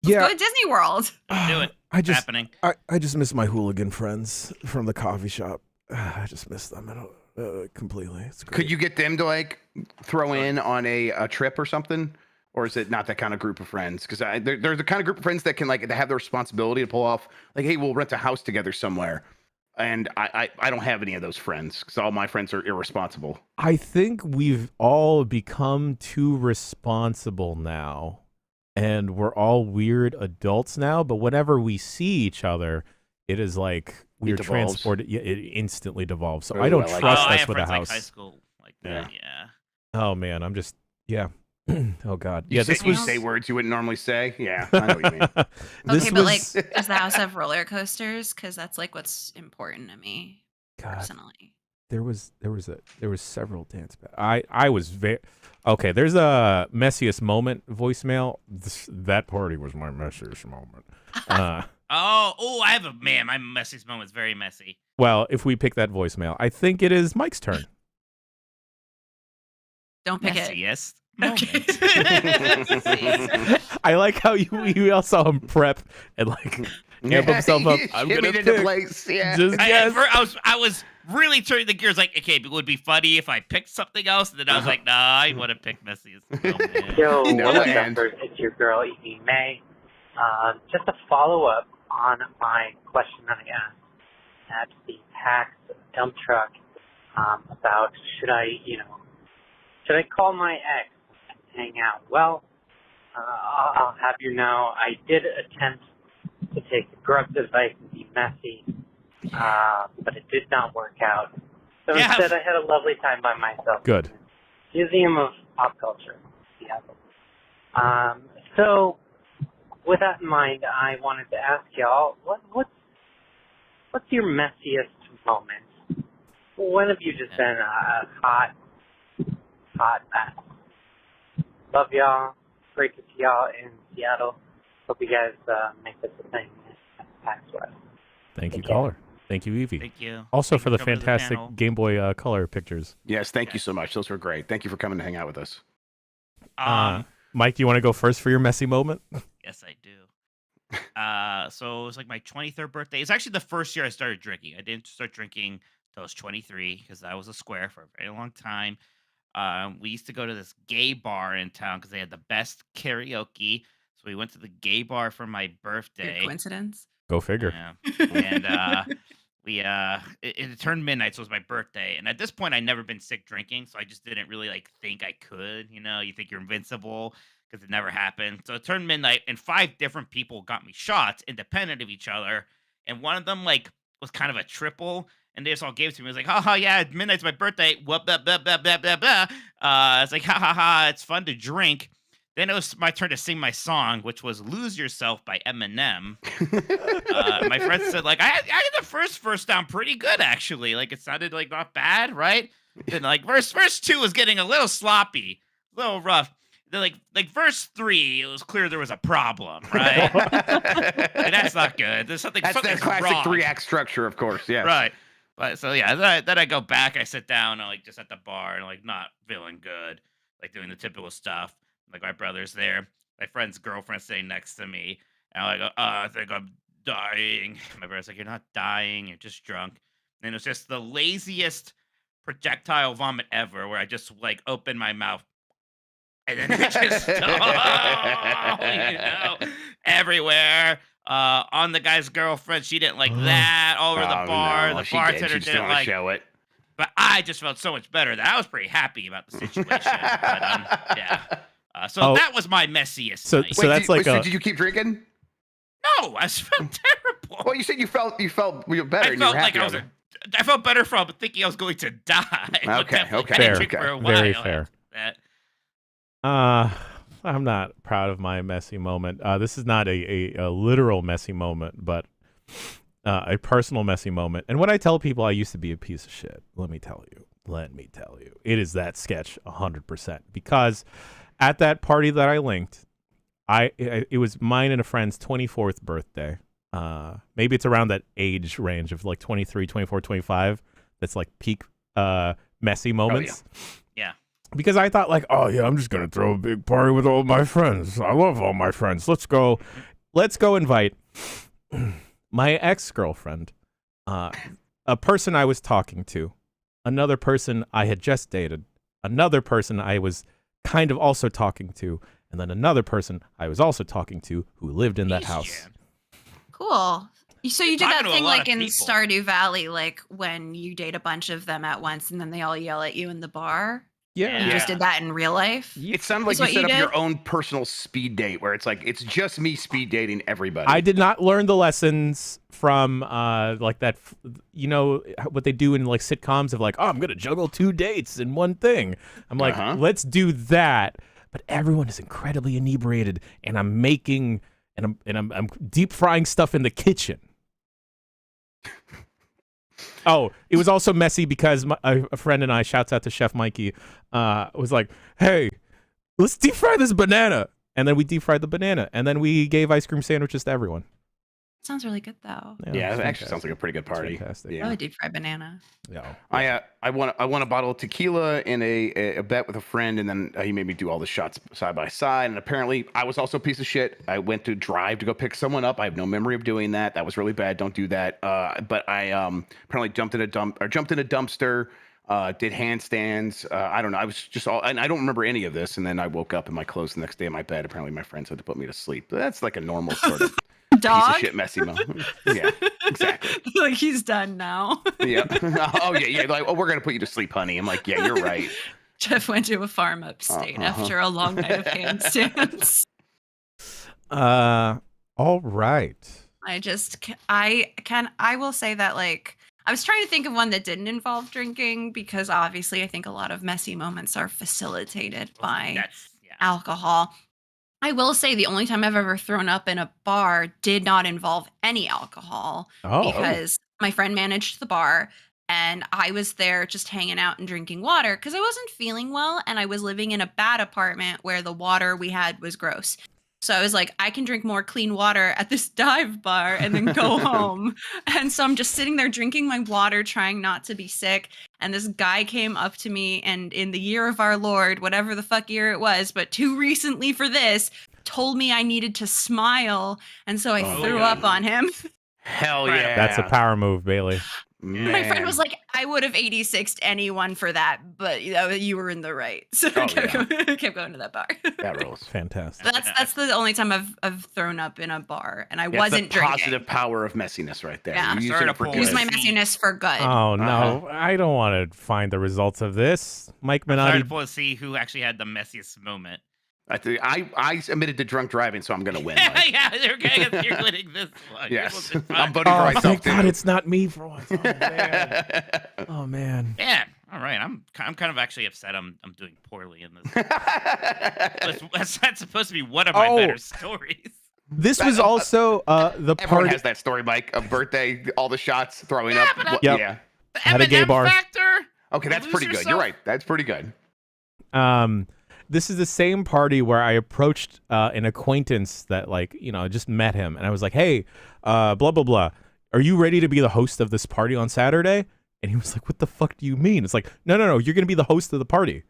Yeah. Go to Disney World. Do it. I It's just happening. I just miss my hooligan friends from the coffee shop. I just miss them. I don't completely. It's great. Could you get them to throw in on a trip or something? Or is it not that kind of group of friends? Because they're the kind of group of friends that can they have the responsibility to pull off hey, we'll rent a house together somewhere. And I don't have any of those friends because all my friends are irresponsible. I think we've all become too responsible now, and we're all weird adults now. But whenever we see each other, it is like we're devolves. transported. Yeah, it instantly devolves. So Ooh, I don't I like trust I us have with a friends house. Like high school like Yeah. that. Yeah. Oh man, I'm just oh god. You Yeah, say, this you was. say words you wouldn't normally say. Yeah, I know what you mean. This Okay, but was. does the house have roller coasters? Because that's what's important to me God, personally. there was several dance. I was very okay. There's a messiest moment voicemail. That party was my messiest moment. Oh, I have a man. My messiest moment's very messy. Well, if we pick that voicemail, I think it is Mike's turn. Don't pick it. Messiest Okay. moment. I like how you all saw him prep and amp himself up. I'm Shimmied gonna into pick. place. Yeah. Just guess. I was really turning the gears. Okay, it would be funny if I picked something else. And then I was like, nah, I want to pick messiest moment. Yo, No, what up, and- Dumpers? It's your girl, Evie May. Just a follow-up on my question that I asked at the PAX dump truck about should I call my ex and hang out? Well, I'll have you know, I did attempt to take Grubb's advice and be messy, but it did not work out. So Yeah. instead, I had a lovely time by myself. Good. Museum of Pop Culture, Seattle. So, with that in mind, I wanted to ask y'all, what's your messiest moment? When have you just been a hot mess? Love y'all. Great to see y'all in Seattle. Hope you guys make this a thing at PAX West. Thank you, Take care. caller. Thank you, Evie. Thank you. Also Thank for you the coming to the fantastic panel. Game Boy Color pictures. Yes, thank you so much. Those were great. Thank you for coming to hang out with us. Mike, do you want to go first for your messy moment? Yes, I do. So it was like my 23rd birthday. It's actually the first year I started drinking. I didn't start drinking till I was 23 because I was a square for a very long time. We used to go to this gay bar in town because they had the best karaoke. So we went to the gay bar for my Weird birthday. coincidence. Go figure. Yeah. And it turned midnight, so it was my birthday. And at this point, I'd never been sick drinking, so I just didn't really like think I could. You think you're invincible because it never happened. So it turned midnight, and 5 different people got me shots, independent of each other. And one of them like was kind of a triple, and they just all gave it to me. It was like, haha, yeah, midnight's my birthday. Whoop, blah, blah, blah, blah, blah, blah. It's like, ha ha ha, it's fun to drink. Then it was my turn to sing my song, which was "Lose Yourself" by Eminem. My friend said, like, I had the first verse down pretty good, actually. Like, it sounded like not bad, right? Then like verse 2 was getting a little sloppy, a little rough. Then like verse 3, it was clear there was a problem, right? And that's not good. There's something. That's that classic wrong. 3-act structure, of course. Yeah. Right. But so yeah, then I go back, I sit down, like just at the bar, and like not feeling good, like doing the typical stuff. Like my brother's there, my friend's girlfriend sitting next to me, and I go, I think I'm dying. My brother's like, you're not dying, you're just drunk. And it was just the laziest projectile vomit ever, where I just like opened my mouth, and then it just everywhere. On the guy's girlfriend, she didn't like that. All over the bar, no, the she bartender She just didn't wanna like. show it. But I just felt so much better that I was pretty happy about the situation. But yeah. So that was my messiest night. So that's like did you keep drinking? No, I felt terrible. Well, you said you felt better. I felt like I felt better from thinking I was going to die. Okay. Fair. For a while Very after fair. that. I'm not proud of my messy moment. This is not a literal messy moment, but a personal messy moment. And when I tell people I used to be a piece of shit, let me tell you, it is that sketch 100%. Because at that party that I linked, it was mine and a friend's 24th birthday. Maybe it's around that age range of like 23, 24, 25. That's like peak messy moments. Yeah. Because I thought like, oh yeah, I'm just gonna throw a big party with all my friends. I love all my friends. Let's go invite my ex-girlfriend, a person I was talking to, another person I had just dated, another person I was kind of also talking to, and then another person I was also talking to who lived in that house. Cool. So you did that Talking to a thing lot like of in people. Stardew Valley, like when you date a bunch of them at once and then they all yell at you in the bar. Yeah. You just did that in real life. It sounded like Is you what set you up your did? own personal speed date, where it's like it's just me speed dating everybody. I did not learn the lessons from like that, what they do in like sitcoms of like, oh, I'm gonna juggle 2 dates in one thing. I'm like, let's do that, but everyone is incredibly inebriated, and I'm making and I'm deep frying stuff in the kitchen. Oh, it was also messy because a friend and I, shouts out to Chef Mikey, was like, hey, let's deep fry this banana. And then we deep fried the banana. And then we gave ice cream sandwiches to everyone. Sounds really good though. Yeah, it actually sounds like a pretty good party. Fantastic. I Yeah. would deep fry banana. Yeah. I won a bottle of tequila in a bet with a friend, and then he made me do all the shots side by side. And apparently, I was also a piece of shit. I went to drive to go pick someone up. I have no memory of doing that. That was really bad. Don't do that. But I apparently jumped in a dumpster. Did handstands. I don't know. I was just and I don't remember any of this. And then I woke up in my clothes the next day in my bed. Apparently, my friends had to put me to sleep. But that's like a normal sort of piece Dog? of shit messy moment. Yeah, exactly. Like he's done now. Yeah. Oh yeah. Like, oh, we're gonna put you to sleep, honey. I'm like, yeah, you're right. Jeff went to a farm upstate after a long night of handstands. All right. I will say that like I was trying to think of one that didn't involve drinking because obviously I think a lot of messy moments are facilitated by alcohol. I will say the only time I've ever thrown up in a bar did not involve any alcohol because my friend managed the bar and I was there just hanging out and drinking water because I wasn't feeling well and I was living in a bad apartment where the water we had was gross. So I was like, I can drink more clean water at this dive bar and then go home. And so I'm just sitting there drinking my water, trying not to be sick. And this guy came up to me and in the year of our Lord, whatever the fuck year it was, but too recently for this, told me I needed to smile. And so I threw up on him. Hell yeah. That's a power move, Bailey. My friend was Man. like, I would have 86'd anyone for that, but you were in the right. So Oh, I kept going to that bar. That rules. Fantastic. That's the only time I've thrown up in a bar, and I That's wasn't the positive drinking. power of messiness right there. Yeah. You use Started it a for poll. good. Use my messiness for good. Oh no, I don't want to find the results of this. Mike Started Minotti. to pull to see who actually had the messiest moment. I admitted to drunk driving, so I'm going to win. Mike. Yeah, you're winning this one. Yes. This was I'm fun. voting for Oh, myself, thank too. God it's not me for once. Oh man. Oh man. Yeah. All right. I'm kind of actually upset. I'm doing poorly in this. That's supposed to be one of my Oh. better stories. This was also the Everyone party. has that story, Mike. A birthday, all the shots, throwing up. but Yep. Yeah. The Had a gay M&M bar. factor. Okay, that's Lose pretty good. You're yourself? right. That's pretty good. This is the same party where I approached an acquaintance that, like, just met him, and I was like, "Hey, blah blah blah, are you ready to be the host of this party on Saturday?" And he was like, "What the fuck do you mean?" It's like, no, you're gonna be the host of the party.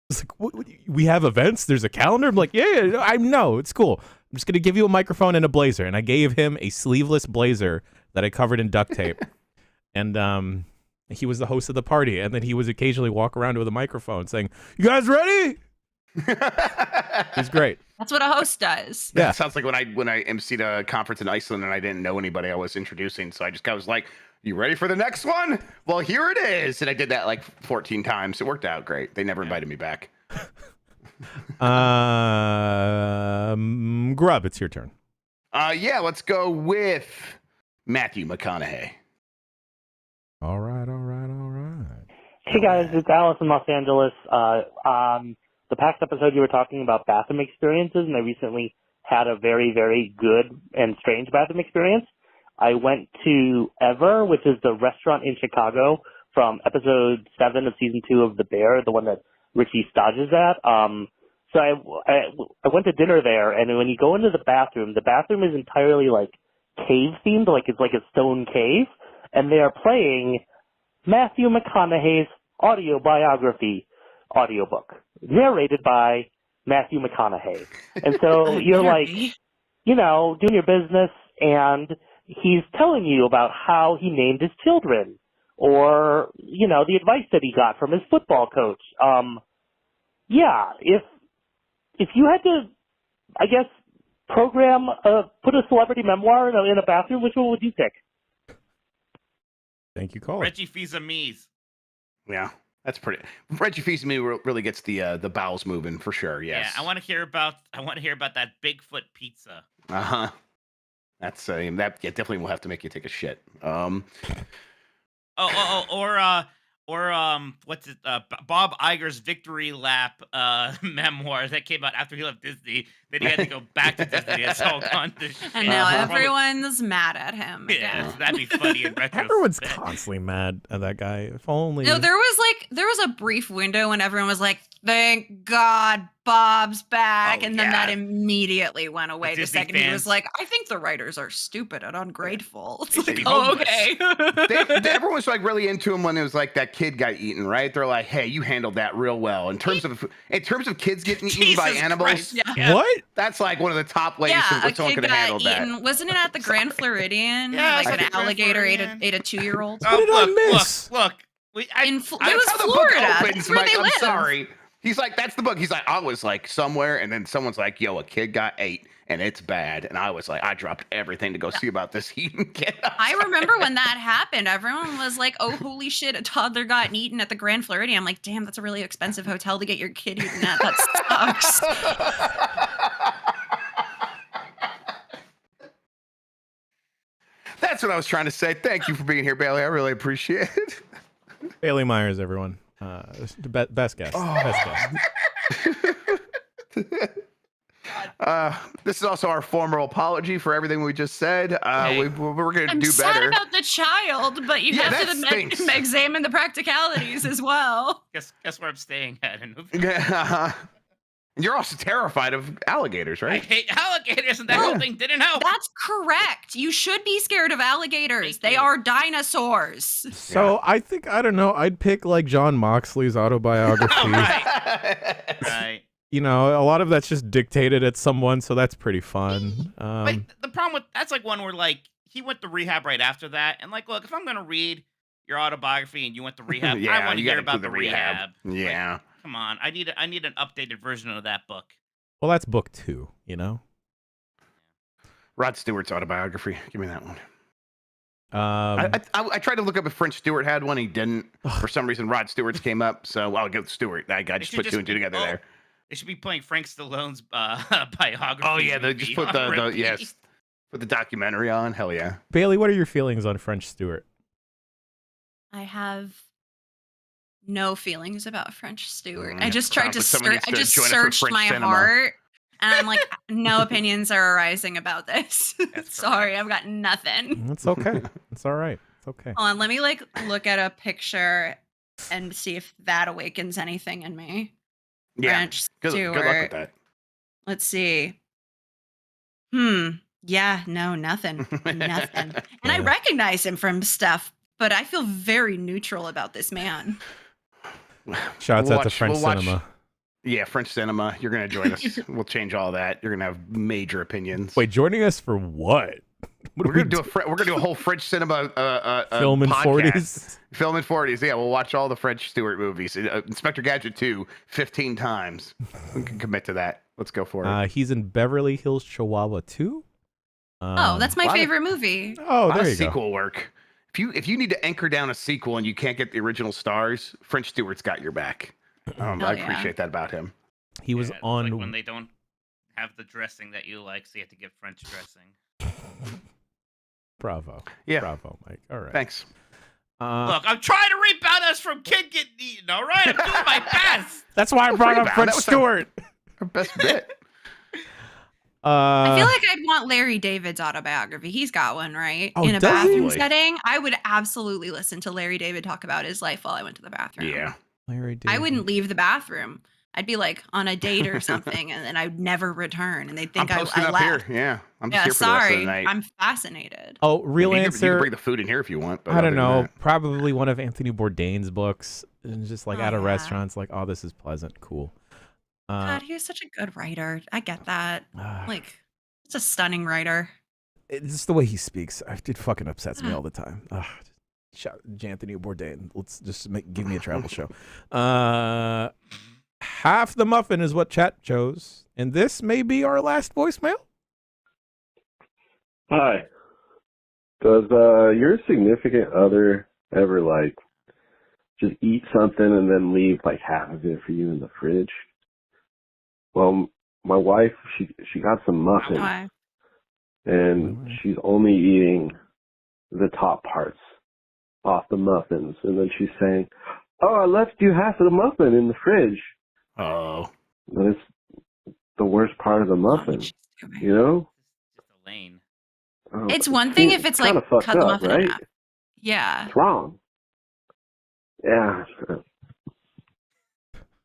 It's like, what, we have events. There's a calendar. I'm like, yeah, I know, it's cool. I'm just gonna give you a microphone and a blazer, and I gave him a sleeveless blazer that I covered in duct tape, and he was the host of the party, and then he would occasionally walk around with a microphone saying, "You guys ready?" He's great. That's what a host does. Yeah, it sounds like when I emceed a conference in Iceland and I didn't know anybody I was introducing, so I just was like, "You ready for the next one? Well, here it is." And I did that like 14 times. It worked out great. They never invited me back. Grub, it's your turn. Yeah, let's go with Matthew McConaughey. All right. Hey guys, it's Alice in Los Angeles. The past episode you were talking about bathroom experiences, and I recently had a very, very good and strange bathroom experience. I went to Ever, which is the restaurant in Chicago from episode 7 of season 2 of The Bear, the one that Richie Stodge is at. So I went to dinner there, and when you go into the bathroom is entirely like cave themed, like it's like a stone cave, and they are playing Matthew McConaughey's autobiography audiobook, narrated by Matthew McConaughey. And so you're like, doing your business, and he's telling you about how he named his children, or, the advice that he got from his football coach. If you had to, I guess, put a celebrity memoir in a bathroom, which one would you pick? Thank you, caller. Reggie Fils-Aimé. Yeah, that's pretty. Reggie Fils-Aimé really gets the bowels moving for sure. Yes. Yeah, I want to hear about that Bigfoot pizza. That's that definitely will have to make you take a shit. Or what's it? Bob Iger's Victory Lap memoir that came out after he left Disney. Then he had to go back to Disney. It's all gone to shit. And now everyone's mad at him. Yeah, so that'd be funny in retrospect. Everyone's constantly mad at that guy. If only. No, there was a brief window when everyone was like, "Thank God Bob's back," and then that immediately went away. The Disney second he was fans. like, "I think the writers are stupid and ungrateful." It's like, should be oh, homeless. okay. Everyone was like really into him when it was like that kid got eaten, right? They're like, "Hey, you handled that real well." In terms of kids getting eaten by Jesus animals, Christ, Yeah. What? that's like one of the top ways Yeah, that a someone kid could have got handled that. eaten. Wasn't it at the Grand Floridian? Yeah, like I an think Grand alligator ate Floridian. a 2-year-old. What did I miss? Look. It That's was how the Florida. book opens, That's where Mike. they I'm live. sorry. He's like, that's the book. He's like, I was like somewhere, and then someone's like, "Yo, a kid got ate, and it's bad." And I was like, I dropped everything to go see about this eating kid. I remember when that happened, everyone was like, "Oh, holy shit, a toddler got eaten at the Grand Floridian." I'm like, damn, that's a really expensive hotel to get your kid eaten at. That sucks. That's what I was trying to say. Thank you for being here, Bailey. I really appreciate it. Bailey Myers, everyone. Best guest. Best guest. This is also our formal apology for everything we just said. We're going to I'm do sad better. about the child, but you Yeah, have that to stinks. examine the practicalities as well. Guess where I'm staying at. You're also terrified of alligators, I right? hate alligators, and that whole thing didn't help. That's correct. You should be scared of alligators. Thank They you. are dinosaurs. So I think, I don't know, I'd pick like John Moxley's autobiography. Right. A lot of that's just dictated at someone, so that's pretty fun. But the problem with that's like one where like he went to rehab right after that, and like, look, if I'm gonna read your autobiography and you went to rehab. Yeah, I want to you hear gotta about do the the rehab. rehab. Yeah. Like, come on, I need an updated version of that book. Well, that's book 2, you know? Rod Stewart's autobiography. Give me that one. Um, I tried to look up if French Stewart had one. He didn't. For some reason, Rod Stewart's came up. So I'll go Stewart. I just should put 2 and 2 be- together there. They should be playing Frank Stallone's biography. Oh yeah, they just put put the documentary on. Hell yeah. Bailey, what are your feelings on French Stewart? I have no feelings about French Stewart. Mm, I just tried to somebody search. I needs to just join us for searched French my cinema. heart, and I'm like, no opinions are arising about this. That's Sorry, I've got nothing. It's okay. It's all right. It's okay. Hold on, let me look at a picture and see if that awakens anything in me. Yeah. French Good Stewart. luck with that. Let's see. Yeah, no, nothing. Nothing. And I recognize him from stuff, but I feel very neutral about this man. Shouts out to French cinema. Yeah, French cinema. You're gonna join us. We'll change all that. You're gonna have major opinions. Wait, joining us for what? We're gonna do a whole French cinema film in podcast. 40s. Film in 40s. Yeah, we'll watch all the French Stewart movies. Inspector Gadget 2, 15 times. We can commit to that. Let's go for it. He's in Beverly Hills Chihuahua 2. Oh, that's my favorite movie. Oh, there you go. Sequel work. If you need to anchor down a sequel and you can't get the original stars, French Stewart's got your back. I appreciate that about him. He was It's on like when they don't have the dressing that you like, so you have to get French dressing. Bravo. Yeah. Bravo, Mike. All right. Thanks. Look, I'm trying to rebound us from Kid getting eaten. All right, I'm doing my best. That's why I brought up Rebound. French That was Stewart. Our best bit. I feel like I'd want Larry David's autobiography. He's got one, right? Oh, In a does bathroom he? setting. I would absolutely listen to Larry David talk about his life while I went to the bathroom. Yeah. Larry I David. wouldn't leave the bathroom. I'd be like on a date or something, and then I'd never return, and they'd think I'm I posting up left. here. Yeah. I'm just Yeah, here for the rest of the sorry. night. I'm fascinated. Oh, real you answer. can bring the food in here if you want. But I don't other than know. that- Probably one of Anthony Bourdain's books. And just like Oh, at a yeah. restaurant, it's like, oh, this is pleasant. Cool. God, he was such a good writer. I get that. Ah. Like, it's a stunning writer. It's just the way he speaks. It fucking upsets me all the time. Shout Anthony Bourdain. Let's just give me a travel show. Half the muffin is what chat chose, and this may be our last voicemail. Hi. Does your significant other ever like just eat something and then leave like half of it for you in the fridge? Well, my wife, she got some muffins, Why? and she's only eating the top parts off the muffins, and then she's saying, "Oh, I left you half of the muffin in the fridge." Oh. But it's the worst part of the muffin, you know? Elaine. Oh, It's one thing if it's like kinda fucked cut the up, muffin in right? half. Yeah. It's wrong. Yeah.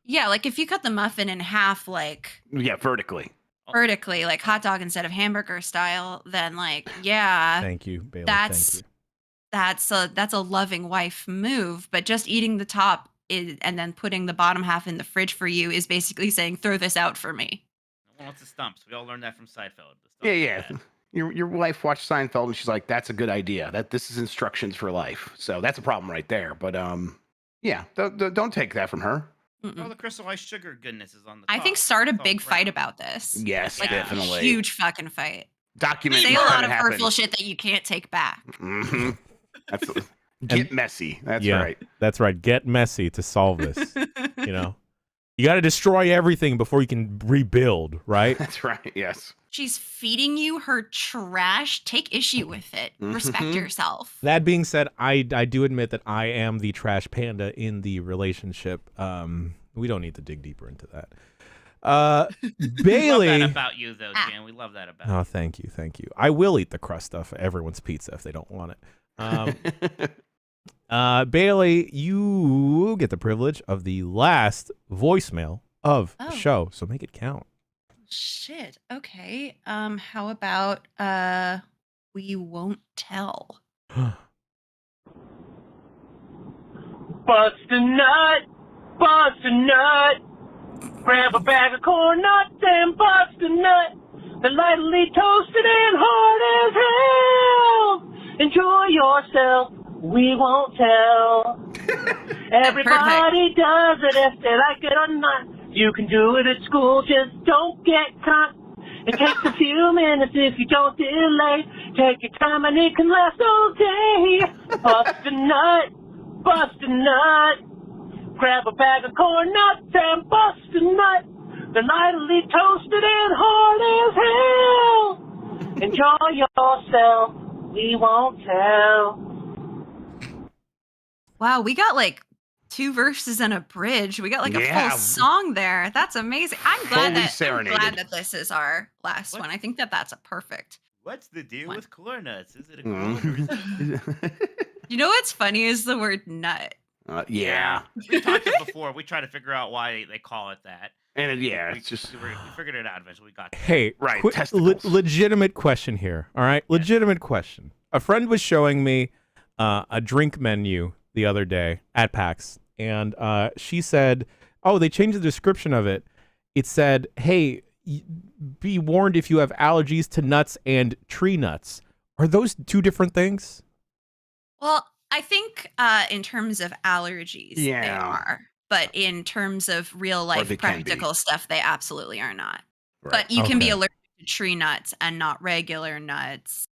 Yeah, like if you cut the muffin in half, like Yeah, vertically. vertically, like hot dog instead of hamburger style, then like, yeah, Thank you, Bailey. that's Thank you. that's a loving wife move. But just eating the top and then putting the bottom half in the fridge for you is basically saying, throw this out for me. No one wants the stumps. We all learned that from Seinfeld. Yeah, yeah. Your wife watched Seinfeld and she's like, "That's a good idea. This is instructions for life." So that's a problem right there. But yeah, don't take that from her. Oh, the crystal ice sugar goodness is on the I top. think start a It's all big crap. fight about this. Yes, Like definitely. a huge fucking fight. Document Say a what's lot gonna of happen. hurtful shit that you can't take back. Mhm. Get messy. That's Yeah, right. That's right. Get messy to solve this. You know, you got to destroy everything before you can rebuild, right? That's right. Yes. She's feeding you her trash. Take issue with it. Respect Mhm. yourself. That being said, I do admit that I am the trash panda in the relationship. We don't need to dig deeper into that. Bailey. We love that about you, though, Jan. We love that about you. Oh, thank you. I will eat the crust stuff, everyone's pizza, if they don't want it. Bailey, you get the privilege of the last voicemail of the Oh. show, so make it count. Shit. Okay. How about we won't tell? Bust a nut, bust a nut. Grab a bag of corn nuts and bust a nut. They're lightly toasted and hard as hell. Enjoy yourself. we won't tell. Everybody does it if they like it or not. You can do it at school, just don't get caught. It takes a few minutes if you don't delay. Take your time and it can last all day. Bust a nut, bust a nut. Grab a bag of corn nuts and bust a nut. They're lightly toasted and hard as hell. Enjoy yourself, we won't tell. Wow, we got like 2 verses and a bridge. We got like a full song there. That's amazing. I'm glad that this is our last one. I think that that's a perfect. What's the deal one. with corn nuts? Is it a corn or is it... You know what's funny is the word nut. Yeah. We talked this before. We tried to figure out why they call it that. And it's just... We figured it out eventually. We got Hey, right. Legitimate question here. All right, legitimate question. A friend was showing me a drink menu the other day at PAX, and she said, "Oh, they changed the description of it. It said, hey, be warned if you have allergies to nuts and tree nuts." Are those 2 different things? Well, I think in terms of allergies, they are. But in terms of real life practical stuff, they absolutely are not. Right. But you can be allergic to tree nuts and not regular nuts.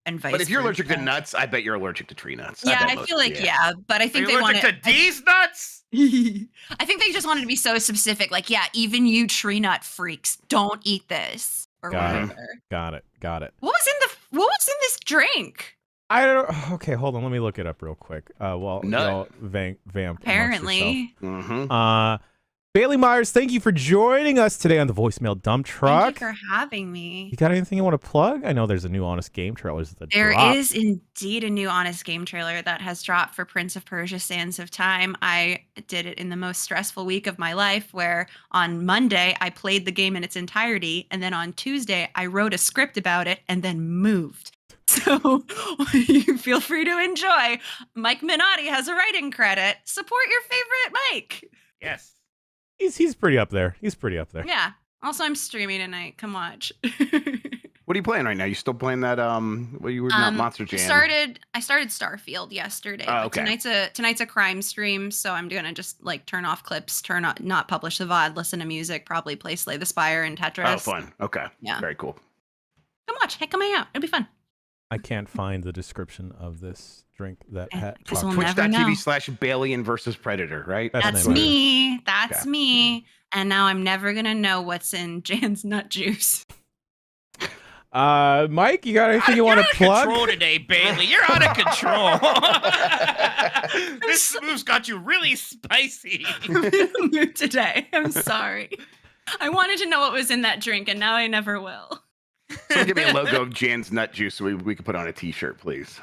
And vice But if you're versa. allergic to nuts, I bet you're allergic to tree nuts. Yeah, I feel like, but I think Are you they wanted allergic to these nuts? I think they just wanted to be so specific. Like, yeah, even you tree nut freaks, don't eat this. Or whatever. Got it. What was in this drink? I don't. Okay, hold on. Let me look it up real quick. While y'all vamp. Apparently. Bailey Myers, thank you for joining us today on the Voicemail Dump Truck. Thank you for having me. You got anything you want to plug? I know there's a new Honest Game trailer. There is indeed a new Honest Game trailer that has dropped for Prince of Persia: Sands of Time. I did it in the most stressful week of my life, where on Monday I played the game in its entirety, and then on Tuesday I wrote a script about it and then moved. So you feel free to enjoy. Mike Minotti has a writing credit. Support your favorite Mike. Yes. He's pretty up there. Yeah. Also, I'm streaming tonight. Come watch. What are you playing right now? You still playing that what you were not Monster Jam? I started Starfield yesterday. Oh, okay. Tonight's a crime stream, so I'm gonna just like turn off clips, not publish the VOD, listen to music, probably play Slay the Spire and Tetris. Oh, fun. Okay. Yeah. Very cool. Come watch. Hey, come hang out. It'll be fun. I can't find the description of this drink that Twitch.tv/Bailey versus Predator, right? That's me. That's me. And now I'm never gonna know what's in Jan's nut juice. Mike, you got anything you want to plug? You're out of control today, Bailey. You're out of control. This move's got you really spicy. Mood today. I'm sorry. I wanted to know what was in that drink, and now I never will. So give me a logo of Jan's nut juice so we can put on a T-shirt, please.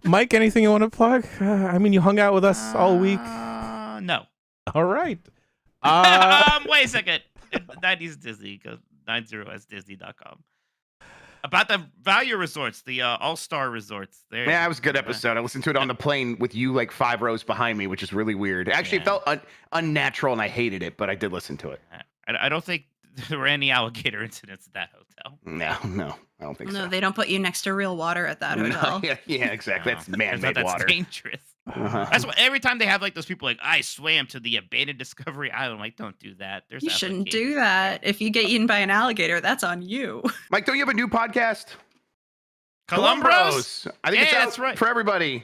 Mike, anything you want to plug? I mean, you hung out with us all week. No. All right. Wait a second. 90s Disney. Go 90sdisney.com. About the value resorts, the all-star resorts. There. Yeah, it was a good episode. I listened to it on the plane with you like 5 rows behind me, which is really weird. Actually, it felt unnatural, and I hated it, but I did listen to it. I don't think there were any alligator incidents at that hotel. No, I don't think so. No, they don't put you next to real water at that hotel. Yeah, exactly. That's man-made that's water. Dangerous. That's what every time they have like those people like I swam to the abandoned Discovery Island. Like, don't do that. You shouldn't do that. If you get eaten by an alligator, that's on you. Mike, don't you have a new podcast? Columbros. I think it's out that's right. for everybody.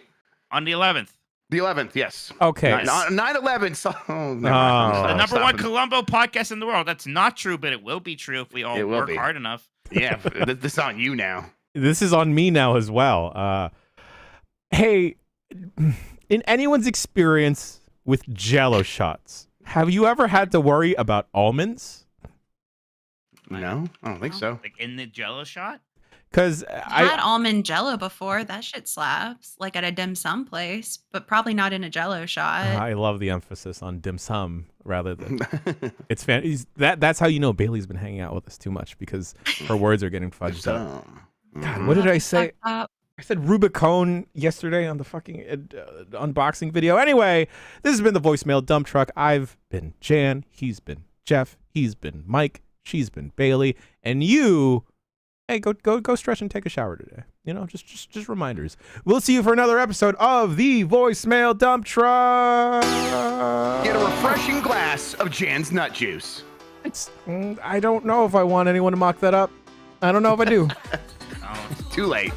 On the 11th. The 11th, yes. Okay. 9/11. So, the number one Columbo podcast in the world. That's not true, but it will be true if we all work hard enough. Yeah, this is on you now. This is on me now as well. Hey, in anyone's experience with Jell-O shots, have you ever had to worry about almonds? No, I don't think so. Like in the Jell-O shot? Because I had almond Jell-O before. That shit slaps. Like at a dim sum place, but probably not in a Jell-O shot. I love the emphasis on dim sum rather than it's that's how you know Bailey's been hanging out with us too much because her words are getting fudged up. God, what did I say? I said Rubicon yesterday on the fucking unboxing video. Anyway, this has been the Voicemail Dump Truck. I've been Jan. He's been Jeff. He's been Mike. She's been Bailey. And you hey, go stretch and take a shower today. You know, just reminders. We'll see you for another episode of the Voicemail Dump Truck. Get a refreshing glass of Jan's nut juice. I don't know if I want anyone to mock that up. I don't know if I do. Too late.